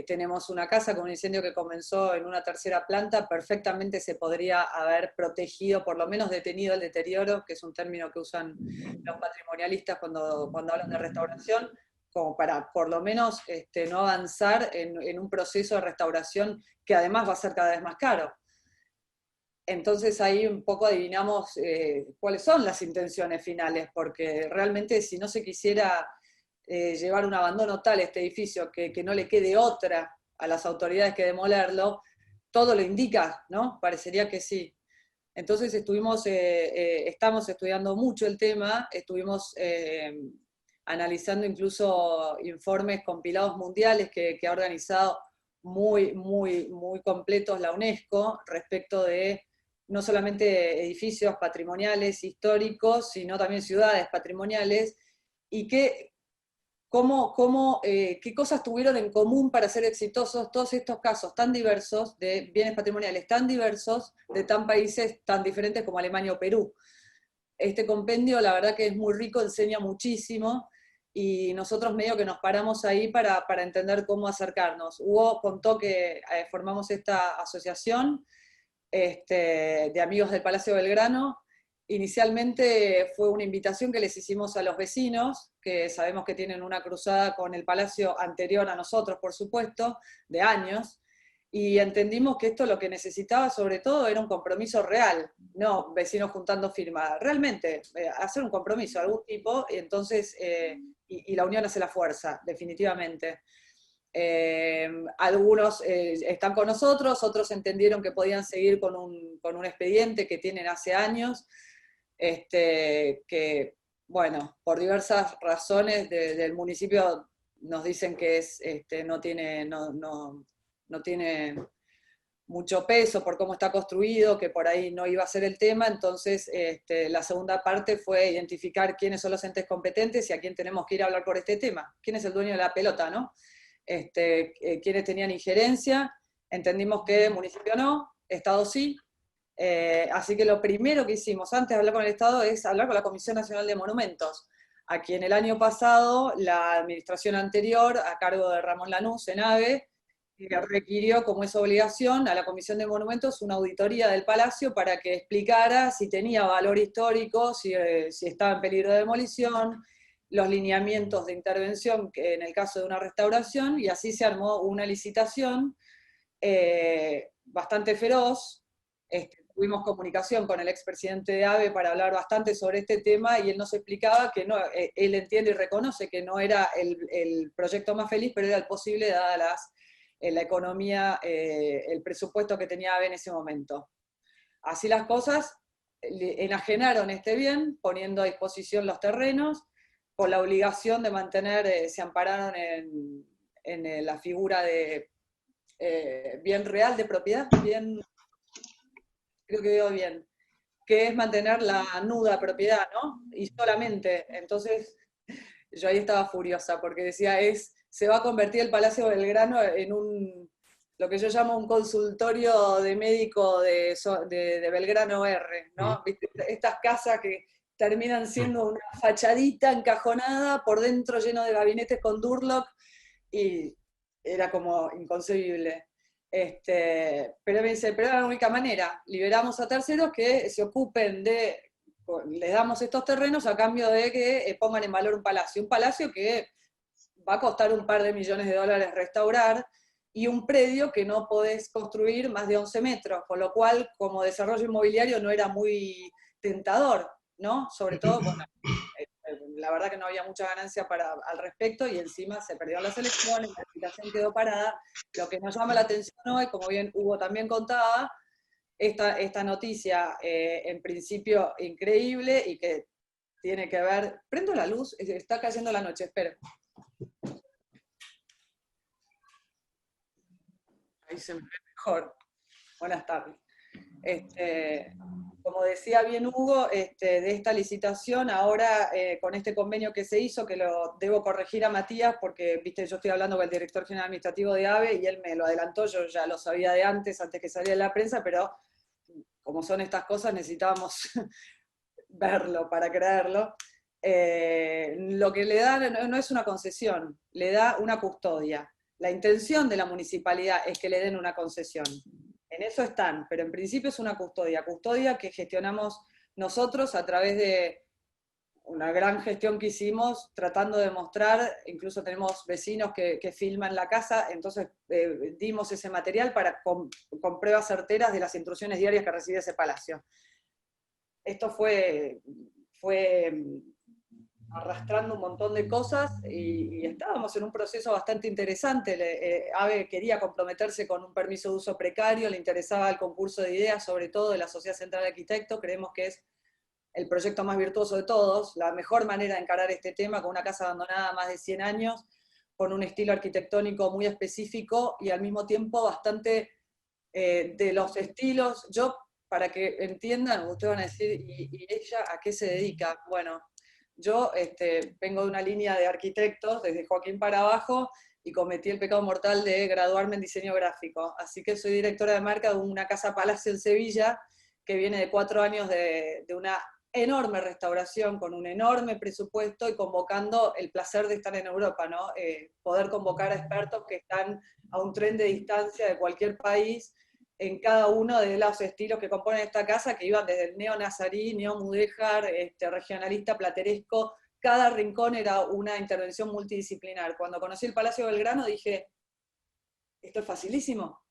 tenemos una casa con un incendio que comenzó en una tercera planta, perfectamente se podría haber protegido, por lo menos detenido el deterioro, que es un término que usan los patrimonialistas cuando hablan de restauración, como para por lo menos no avanzar en un proceso de restauración que además va a ser cada vez más caro. Entonces ahí un poco adivinamos cuáles son las intenciones finales, porque realmente si no se quisiera llevar un abandono tal a este edificio que no le quede otra a las autoridades que demolerlo, todo lo indica, ¿no? Parecería que sí. Entonces estamos estudiando mucho el tema, estuvimos analizando incluso informes compilados mundiales que ha organizado muy completos la UNESCO respecto de no solamente edificios patrimoniales históricos, sino también ciudades patrimoniales, y que qué cosas tuvieron en común para ser exitosos todos estos casos tan diversos de bienes patrimoniales tan diversos de tan países tan diferentes como Alemania o Perú. Este compendio la verdad que es muy rico, enseña muchísimo, y nosotros medio que nos paramos ahí para entender cómo acercarnos. Hugo contó que formamos esta asociación de amigos del Palacio Belgrano. Inicialmente fue una invitación que les hicimos a los vecinos, que sabemos que tienen una cruzada con el Palacio anterior a nosotros, por supuesto, de años, y entendimos que esto lo que necesitaba sobre todo era un compromiso real, no vecinos juntando firmas, realmente hacer un compromiso de algún tipo, y entonces, y la unión hace la fuerza, definitivamente. Algunos están con nosotros, otros entendieron que podían seguir con un expediente que tienen hace años, que, bueno, por diversas razones del municipio nos dicen que no tiene mucho peso por cómo está construido, que por ahí no iba a ser el tema. Entonces la segunda parte fue identificar quiénes son los entes competentes y a quién tenemos que ir a hablar por este tema. ¿Quién es el dueño de la pelota, no? Quiénes tenían injerencia. Entendimos que municipio no, Estado sí. Así que lo primero que hicimos antes de hablar con el Estado es hablar con la Comisión Nacional de Monumentos, a quien el año pasado la administración anterior, a cargo de Ramón Lanús, en AVE, requirió como es obligación a la Comisión de Monumentos una auditoría del Palacio para que explicara si tenía valor histórico, si estaba en peligro de demolición, los lineamientos de intervención en el caso de una restauración, y así se armó una licitación bastante feroz. Tuvimos comunicación con el expresidente de AVE para hablar bastante sobre este tema, y él nos explicaba que no, él entiende y reconoce que no era el proyecto más feliz, pero era el posible dada la economía, el presupuesto que tenía AVE en ese momento. Así las cosas, enajenaron este bien, poniendo a disposición los terrenos, con la obligación de mantener, se ampararon en la figura de bien real de propiedad, bien, creo que digo bien, que es mantener la nuda propiedad, ¿no? Y solamente, entonces yo ahí estaba furiosa, porque decía, se va a convertir el Palacio Belgrano en lo que yo llamo un consultorio de médico de Belgrano R, ¿no? ¿Viste? Estas casas que terminan siendo una fachadita encajonada, por dentro lleno de gabinetes con Durlock, y era como inconcebible. Pero me dice, pero era la única manera, liberamos a terceros que se ocupen les damos estos terrenos a cambio de que pongan en valor un palacio que va a costar un par de millones de dólares restaurar, y un predio que no podés construir más de 11 metros, con lo cual como desarrollo inmobiliario no era muy tentador, ¿no? Sobre todo, bueno, la verdad que no había mucha ganancia al respecto, y encima se perdieron las elecciones, la licitación quedó parada. Lo que nos llama la atención hoy, como bien Hugo también contaba, esta noticia en principio increíble, y que tiene que ver... Prendo la luz, está cayendo la noche, espero. Ahí se me ve mejor. Buenas tardes. Como decía bien Hugo, de esta licitación, ahora con este convenio que se hizo, que lo debo corregir a Matías, porque viste, yo estoy hablando con el director general administrativo de AVE, y él me lo adelantó, yo ya lo sabía de antes que saliera en la prensa, pero como son estas cosas necesitábamos verlo para creerlo. Lo que le da no es una concesión, le da una custodia. La intención de la municipalidad es que le den una concesión. En eso están, pero en principio es una custodia que gestionamos nosotros a través de una gran gestión que hicimos, tratando de mostrar, incluso tenemos vecinos que filman la casa, entonces dimos ese material con pruebas certeras de las intrusiones diarias que recibe ese palacio. Esto fue arrastrando un montón de cosas, y estábamos en un proceso bastante interesante. AVE quería comprometerse con un permiso de uso precario, le interesaba el concurso de ideas, sobre todo de la Sociedad Central de Arquitectos. Creemos que es el proyecto más virtuoso de todos, la mejor manera de encarar este tema, con una casa abandonada más de 100 años, con un estilo arquitectónico muy específico, y al mismo tiempo bastante de los estilos. Yo, para que entiendan, ustedes van a decir, ¿y ella a qué se dedica? Bueno, Yo vengo de una línea de arquitectos, desde Joaquín para abajo, y cometí el pecado mortal de graduarme en diseño gráfico. Así que soy directora de marca de una casa palacio en Sevilla, que viene de 4 años de una enorme restauración, con un enorme presupuesto y convocando el placer de estar en Europa, ¿no? Poder convocar a expertos que están a un tren de distancia de cualquier país, en cada uno de los estilos que componen esta casa, que iban desde el neo-nazarí, neo-mudéjar, regionalista, plateresco. Cada rincón era una intervención multidisciplinar. Cuando conocí el Palacio Belgrano dije, esto es facilísimo.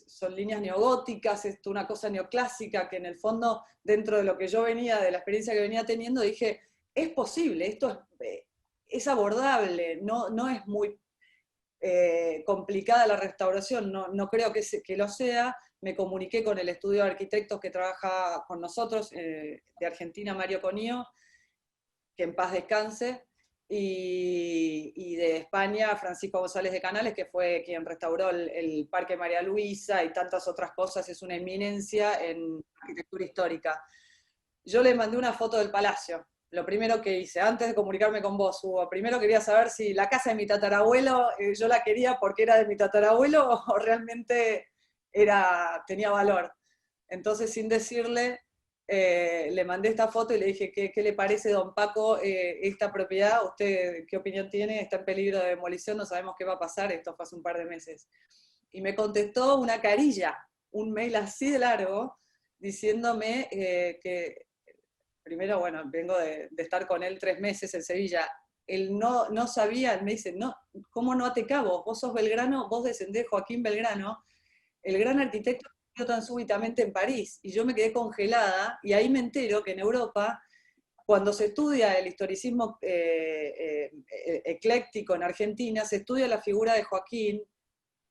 Son líneas neogóticas, es una cosa neoclásica, que en el fondo, dentro de lo que yo venía, de la experiencia que venía teniendo, dije, es posible, esto es abordable, no es muy complicada la restauración, no creo que lo sea. Me comuniqué con el estudio de arquitectos que trabaja con nosotros, de Argentina, Mario Conío, que en paz descanse, y de España, Francisco González de Canales, que fue quien restauró el Parque María Luisa y tantas otras cosas, es una eminencia en arquitectura histórica. Yo le mandé una foto del palacio. Lo primero que hice, antes de comunicarme con vos, Hugo, primero quería saber si la casa de mi tatarabuelo, yo la quería porque era de mi tatarabuelo o realmente tenía valor. Entonces, sin decirle, le mandé esta foto y le dije, ¿qué le parece, don Paco, esta propiedad? ¿Usted qué opinión tiene? Está en peligro de demolición, no sabemos qué va a pasar, esto fue hace un par de meses. Y me contestó una carilla, un mail así de largo, diciéndome que... Primero, bueno, vengo de estar con él 3 meses en Sevilla. Él no sabía, él me dice, no, ¿cómo no te cabo? Vos sos Belgrano, vos descendés Joaquín Belgrano, el gran arquitecto que murió tan súbitamente en París. Y yo me quedé congelada, y ahí me entero que en Europa, cuando se estudia el historicismo ecléctico en Argentina, se estudia la figura de Joaquín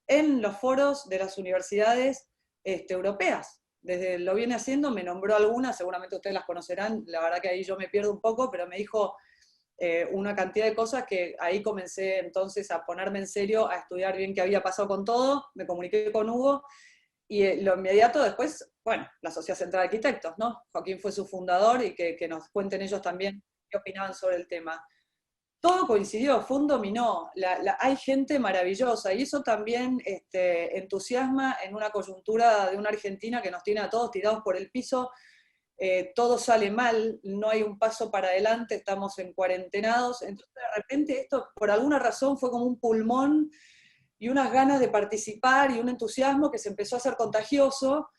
en los foros de las universidades europeas. Desde lo viene haciendo, me nombró algunas, seguramente ustedes las conocerán, la verdad que ahí yo me pierdo un poco, pero me dijo una cantidad de cosas que ahí comencé entonces a ponerme en serio, a estudiar bien qué había pasado con todo, me comuniqué con Hugo, y lo inmediato después, bueno, la Sociedad Central de Arquitectos, ¿no? Joaquín fue su fundador, y que nos cuenten ellos también qué opinaban sobre el tema. Todo coincidió, fue un dominó, hay gente maravillosa, y eso también entusiasma en una coyuntura de una Argentina que nos tiene a todos tirados por el piso, todo sale mal, no hay un paso para adelante, estamos en cuarentenados. Entonces de repente esto por alguna razón fue como un pulmón y unas ganas de participar y un entusiasmo que se empezó a hacer contagioso,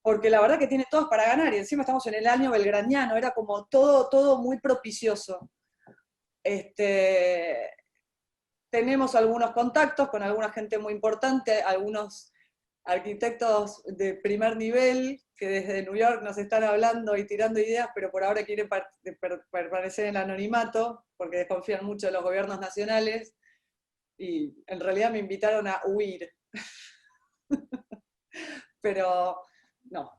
porque la verdad que tiene todos para ganar, y encima estamos en el año belgraniano, era como todo muy propicioso. Tenemos algunos contactos con alguna gente muy importante, algunos arquitectos de primer nivel que desde New York nos están hablando y tirando ideas, pero por ahora quieren permanecer en el anonimato porque desconfían mucho de los gobiernos nacionales, y en realidad me invitaron a huir. Pero no,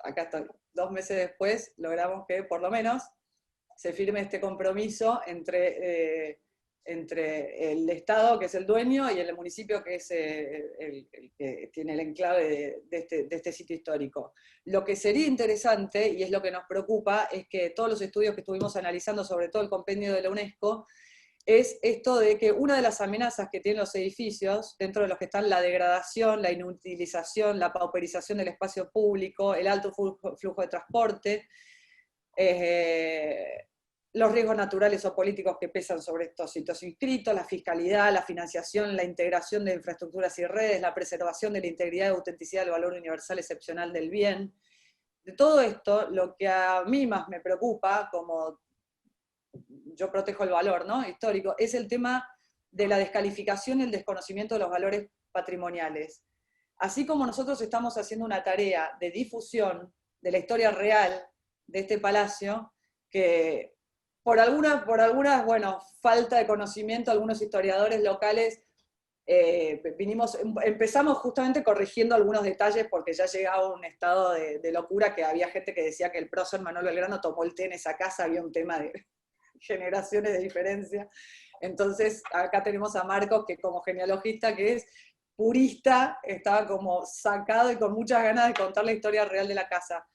acá estoy. 2 meses después logramos que por lo menos se firme este compromiso entre el Estado, que es el dueño, y el municipio, que es el que tiene el enclave de este sitio histórico. Lo que sería interesante, y es lo que nos preocupa, es que todos los estudios que estuvimos analizando, sobre todo el compendio de la UNESCO, es esto de que una de las amenazas que tienen los edificios, dentro de los que están la degradación, la inutilización, la pauperización del espacio público, el alto flujo de transporte, los riesgos naturales o políticos que pesan sobre estos sitios inscritos, la fiscalidad, la financiación, la integración de infraestructuras y redes, la preservación de la integridad y autenticidad del valor universal excepcional del bien. De todo esto, lo que a mí más me preocupa, como yo protejo el valor, ¿no?, histórico, es el tema de la descalificación y el desconocimiento de los valores patrimoniales. Así como nosotros estamos haciendo una tarea de difusión de la historia real de este palacio, que por algunas, bueno, falta de conocimiento, algunos historiadores locales, empezamos justamente corrigiendo algunos detalles, porque ya llegaba a un estado de locura, que había gente que decía que el prócer Manuel Belgrano tomó el té en esa casa, había un tema de generaciones de diferencia. Entonces acá tenemos a Marcos, que como genealogista, que es purista, estaba como sacado y con muchas ganas de contar la historia real de la casa.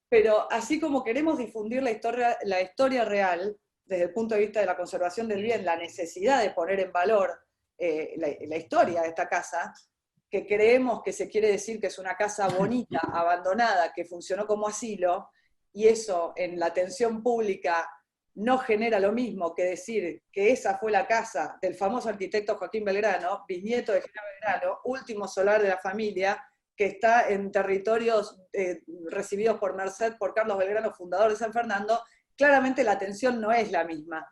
Pero así como queremos difundir la historia real, desde el punto de vista de la conservación del bien, la necesidad de poner en valor la historia de esta casa, que creemos que se quiere decir que es una casa bonita, abandonada, que funcionó como asilo, y eso en la atención pública no genera lo mismo que decir que esa fue la casa del famoso arquitecto Joaquín Belgrano, bisnieto de General Belgrano, último solar de la familia, que está en territorios recibidos por Merced, por Carlos Belgrano, fundador de San Fernando. Claramente la atención no es la misma.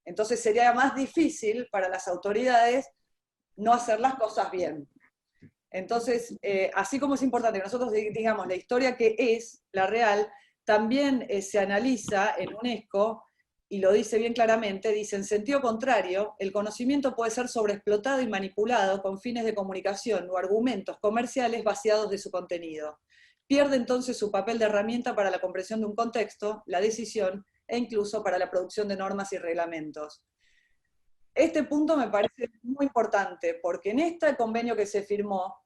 Entonces sería más difícil para las autoridades no hacer las cosas bien. Entonces, así como es importante que nosotros digamos la historia que es, la real, también se analiza en UNESCO, y lo dice bien claramente, dice, en sentido contrario, el conocimiento puede ser sobreexplotado y manipulado con fines de comunicación o argumentos comerciales vaciados de su contenido. Pierde entonces su papel de herramienta para la comprensión de un contexto, la decisión e incluso para la producción de normas y reglamentos. Este punto me parece muy importante, porque en este convenio que se firmó,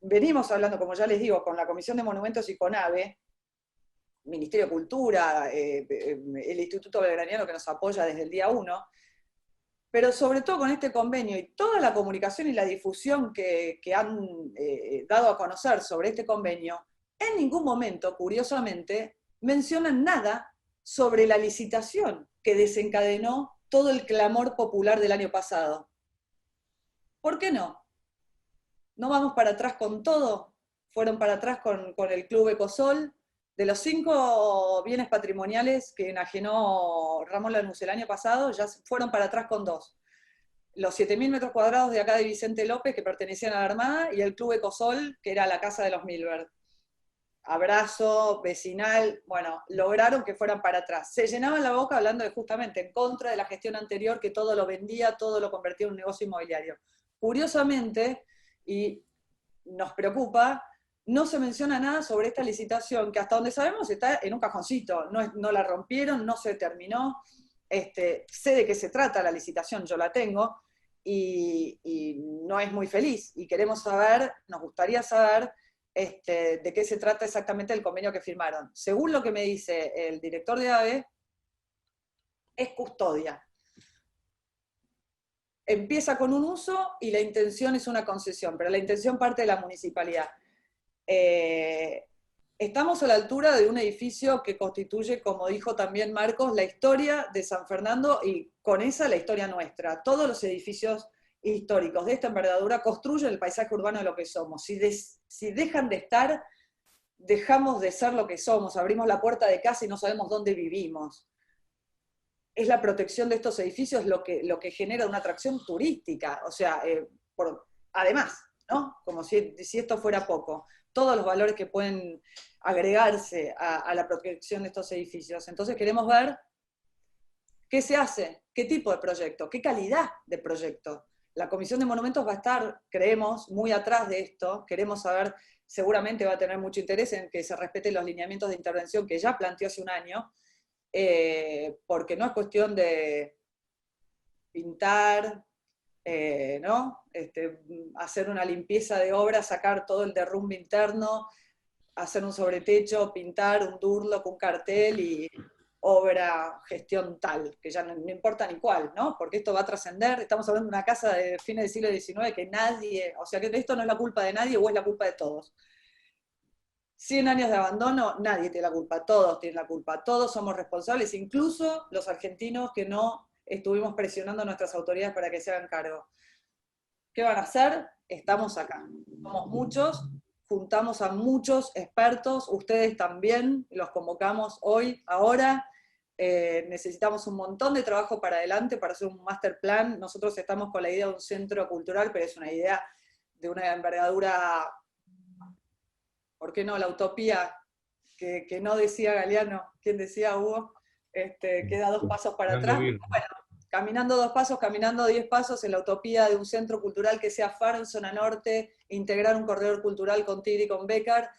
venimos hablando, como ya les digo, con la Comisión de Monumentos y con AVE, Ministerio de Cultura, el Instituto Belgraniano que nos apoya desde el día 1, pero sobre todo con este convenio y toda la comunicación y la difusión que han dado a conocer sobre este convenio, en ningún momento, curiosamente, mencionan nada sobre la licitación que desencadenó todo el clamor popular del año pasado. ¿Por qué no? ¿No vamos para atrás con todo? Fueron para atrás con el Club Ecosol. De los 5 bienes patrimoniales que enajenó Ramón Lanús el año pasado, ya fueron para atrás con 2. Los 7.000 metros cuadrados de acá de Vicente López, que pertenecían a la Armada, y el Club Ecosol, que era la casa de los Milberg. Abrazo, vecinal, bueno, lograron que fueran para atrás. Se llenaban la boca hablando justamente en contra de la gestión anterior, que todo lo vendía, todo lo convertía en un negocio inmobiliario. Curiosamente, y nos preocupa, no se menciona nada sobre esta licitación, que hasta donde sabemos está en un cajoncito, no la rompieron, no se terminó, sé de qué se trata la licitación, yo la tengo, y no es muy feliz, y queremos saber, nos gustaría saber de qué se trata exactamente el convenio que firmaron. Según lo que me dice el director de AVE, es custodia. Empieza con un uso y la intención es una concesión, pero la intención parte de la municipalidad. Estamos a la altura de un edificio que constituye, como dijo también Marcos, la historia de San Fernando y con esa la historia nuestra. Todos los edificios históricos de esta envergadura construyen el paisaje urbano de lo que somos. Si dejan de estar, dejamos de ser lo que somos, abrimos la puerta de casa y no sabemos dónde vivimos. Es la protección de estos edificios lo que genera una atracción turística, o sea, además, ¿no? Como si esto fuera poco, todos los valores que pueden agregarse a la protección de estos edificios. Entonces queremos ver qué se hace, qué tipo de proyecto, qué calidad de proyecto. La Comisión de Monumentos va a estar, creemos, muy atrás de esto, queremos saber, seguramente va a tener mucho interés en que se respeten los lineamientos de intervención que ya planteó hace un año, porque no es cuestión de pintar, ¿no? Hacer una limpieza de obra, sacar todo el derrumbe interno, hacer un sobretecho, pintar un durlock, un cartel y obra, gestión tal, que ya no importa ni cuál, ¿no? Porque esto va a trascender, estamos hablando de una casa de fines del siglo XIX que nadie, o sea que esto no es la culpa de nadie o es la culpa de todos. 100 años de abandono, nadie tiene la culpa, todos tienen la culpa, todos somos responsables, incluso los argentinos que no estuvimos presionando a nuestras autoridades para que se hagan cargo. ¿Qué van a hacer? Estamos acá. Somos muchos, juntamos a muchos expertos, ustedes también, los convocamos hoy, ahora. Necesitamos un montón de trabajo para adelante para hacer un master plan. Nosotros estamos con la idea de un centro cultural, pero es una idea de una envergadura, ¿por qué no? La utopía que no decía Galeano, ¿quién decía, Hugo? Queda 2 pasos para atrás. Bueno, caminando 2 pasos, caminando 10 pasos en la utopía de un centro cultural que sea faro en zona norte, integrar un corredor cultural con Tigre y con Bécar,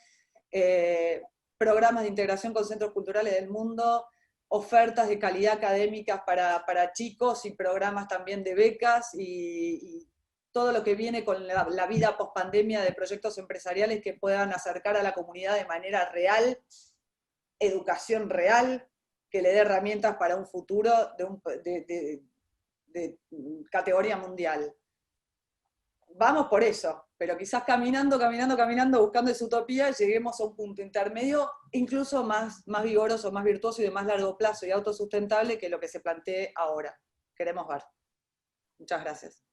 programas de integración con centros culturales del mundo, ofertas de calidad académicas para chicos y programas también de becas y todo lo que viene con la vida post-pandemia de proyectos empresariales que puedan acercar a la comunidad de manera real educación real, que le dé herramientas para un futuro de categoría mundial. Vamos por eso, pero quizás caminando, buscando esa utopía, lleguemos a un punto intermedio, incluso más vigoroso, más virtuoso y de más largo plazo y autosustentable que lo que se plantee ahora. Queremos ver. Muchas gracias.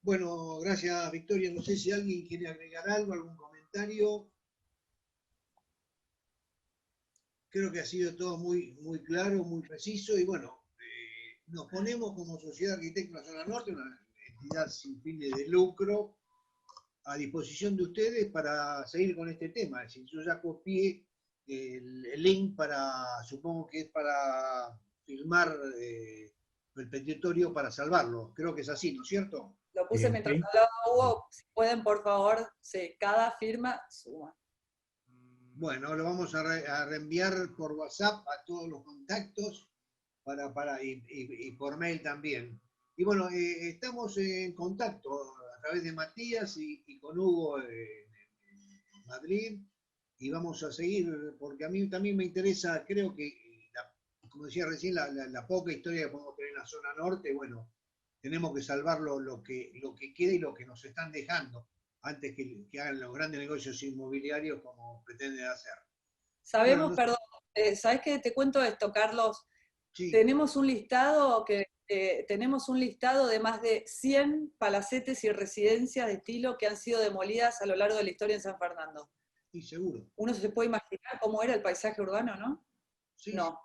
Bueno, gracias Victoria. No sé si alguien quiere agregar algo, algún comentario. Creo que ha sido todo muy claro, muy preciso y bueno, nos ponemos como Sociedad Arquitectos de la Zona Norte, una entidad sin fines de lucro, a disposición de ustedes para seguir con este tema. Es decir, yo ya copié el link para, supongo que es para filmar el petitorio para salvarlo. Creo que es así, ¿no es cierto? Lo puse mientras hablaba Hugo, si pueden por favor, sí, cada firma suma. Bueno, lo vamos a reenviar por WhatsApp a todos los contactos y por mail también. Y bueno, estamos en contacto a través de Matías y con Hugo en Madrid y vamos a seguir, porque a mí también me interesa, creo que, como decía recién, la poca historia que podemos tener en la zona norte, bueno, tenemos que salvar lo que queda y lo que nos están dejando antes que hagan los grandes negocios inmobiliarios como pretenden hacer. Sabemos, Bueno, perdón, ¿sabes qué? Te cuento esto, Carlos. sí. Tenemos un listado de más de 100 palacetes y residencias de estilo que han sido demolidas a lo largo de la historia en San Fernando. Sí, seguro. Uno se puede imaginar cómo era el paisaje urbano, ¿no? Sí, no.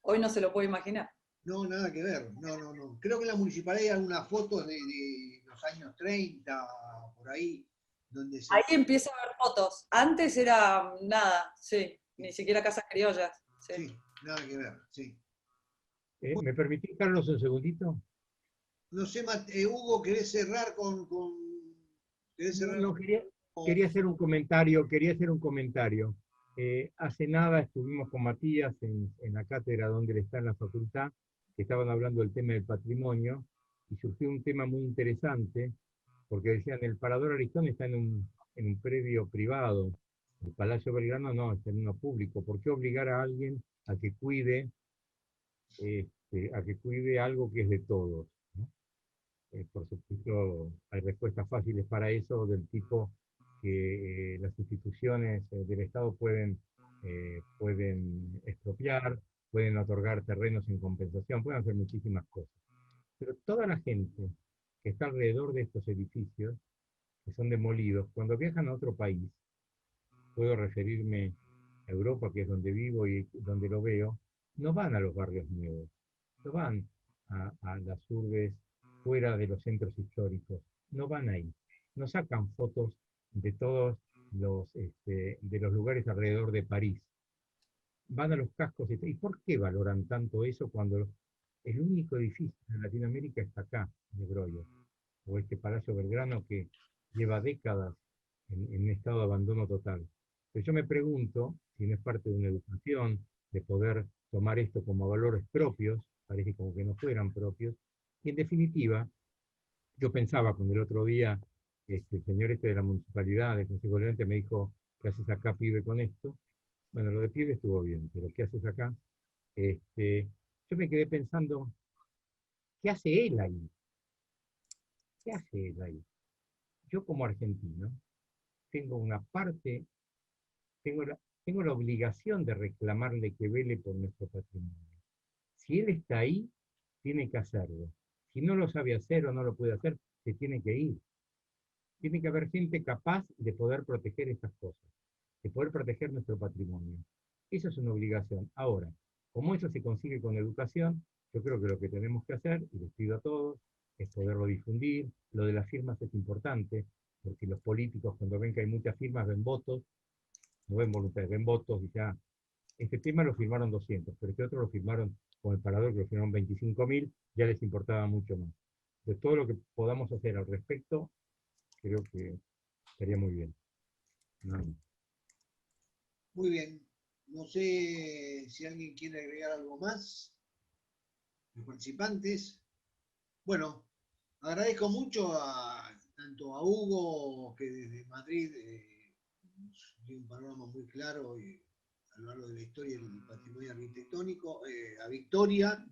Hoy no se lo puede imaginar. No, nada que ver. No. Creo que en la municipalidad hay algunas fotos de los años 30, por ahí, donde se... Ahí empieza a haber fotos. Antes era nada, sí. Ni siquiera casas criollas. Sí, nada que ver, sí. ¿Me permitís, Carlos, un segundito? No sé, Hugo, ¿querés cerrar con... ¿Querés cerrar No, quería hacer un comentario, hace nada estuvimos con Matías en la cátedra donde él está en la facultad, que estaban hablando del tema del patrimonio, y surgió un tema muy interesante, porque decían, el Parador Aristón está en un predio privado, el Palacio Belgrano no, está en uno público. ¿Por qué obligar a alguien a que cuide algo que es de todos, ¿no? Por supuesto, hay respuestas fáciles para eso, del tipo que las instituciones del Estado pueden expropiar, pueden otorgar terrenos en compensación, pueden hacer muchísimas cosas. Pero toda la gente que está alrededor de estos edificios, que son demolidos, cuando viajan a otro país, puedo referirme a Europa, que es donde vivo y donde lo veo, no van a los barrios nuevos, no van a las urbes fuera de los centros históricos, no van ahí, no sacan fotos de todos de los lugares alrededor de París, van a los cascos. ¿Y por qué valoran tanto eso cuando el único edificio de Latinoamérica está acá, de Broglie, o este Palacio Belgrano que lleva décadas en estado de abandono total? Pero yo me pregunto si no es parte de una educación, de poder tomar esto como valores propios, parece como que no fueran propios, y en definitiva, yo pensaba cuando el otro día el señor de la municipalidad, del Consejo Deliberante, me dijo, ¿qué haces acá, pibe, con esto? Bueno, lo de pibe estuvo bien, pero ¿qué haces acá? Yo me quedé pensando, ¿qué hace él ahí? ¿Qué hace él ahí? Yo como argentino tengo una parte, tengo la obligación de reclamarle que vele por nuestro patrimonio. Si él está ahí, tiene que hacerlo. Si no lo sabe hacer o no lo puede hacer, se tiene que ir. Tiene que haber gente capaz de poder proteger estas cosas, de poder proteger nuestro patrimonio. Eso es una obligación. Ahora, como eso se consigue con educación, yo creo que lo que tenemos que hacer, y les pido a todos, es poderlo difundir. Lo de las firmas es importante, porque los políticos cuando ven que hay muchas firmas ven votos, no ven voluntades, ven votos y ya. Este tema lo firmaron 200, pero este otro lo firmaron con el Parador, que lo firmaron 25.000, ya les importaba mucho más. De todo lo que podamos hacer al respecto, creo que estaría muy bien. No. Muy bien. No sé si alguien quiere agregar algo más. Los participantes. Bueno, agradezco mucho tanto a Hugo, que desde Madrid nos dio un panorama muy claro a lo largo de la historia del patrimonio arquitectónico, a Victoria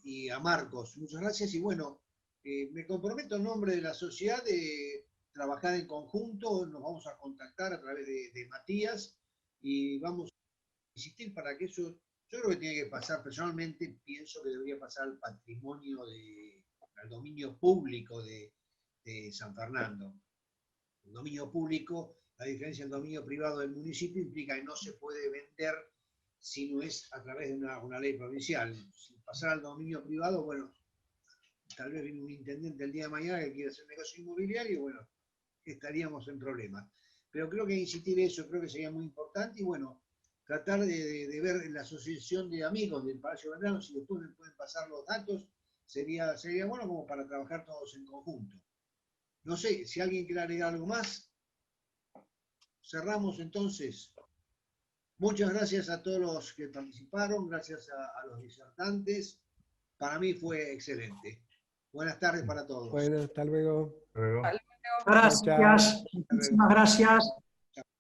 y a Marcos. Muchas gracias y bueno, me comprometo en nombre de la sociedad de trabajar en conjunto, nos vamos a contactar a través de Matías y vamos a insistir para que eso, yo creo que tiene que pasar, personalmente pienso que debería pasar al patrimonio, al dominio público de San Fernando. El dominio público, la diferencia del dominio privado del municipio implica que no se puede vender si no es a través de una ley provincial. Si pasara al dominio privado, bueno, tal vez viene un intendente el día de mañana que quiere hacer un negocio inmobiliario y bueno, estaríamos en problemas. Pero creo que insistir en eso, creo que sería muy importante y bueno, tratar de ver la asociación de amigos del Palacio Belgrano, si después me pueden pasar los datos, sería bueno como para trabajar todos en conjunto. No sé, si alguien quiere agregar algo más, cerramos entonces. Muchas gracias a todos los que participaron, gracias a los disertantes. Para mí fue excelente. Buenas tardes para todos. Bueno, hasta luego. Hasta luego. Gracias, Chao, chao. muchísimas gracias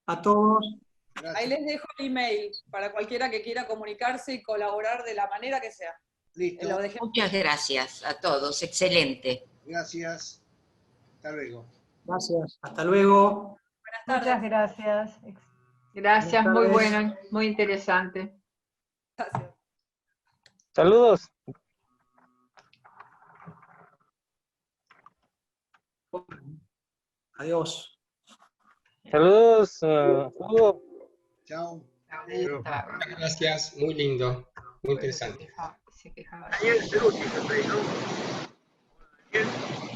a todos. Gracias. Ahí les dejo el email para cualquiera que quiera comunicarse y colaborar de la manera que sea. Listo. Lo dejé. Muchas gracias a todos, excelente. Gracias. Hasta luego. Gracias, hasta luego. Buenas tardes. Muchas gracias. Gracias, Buenas muy tardes. bueno, muy interesante. Gracias. Saludos. Adiós. Saludos, Hugo. Chao. Gracias, muy lindo, muy interesante. Se quejaba. Daniel, el último, ¿no? Daniel.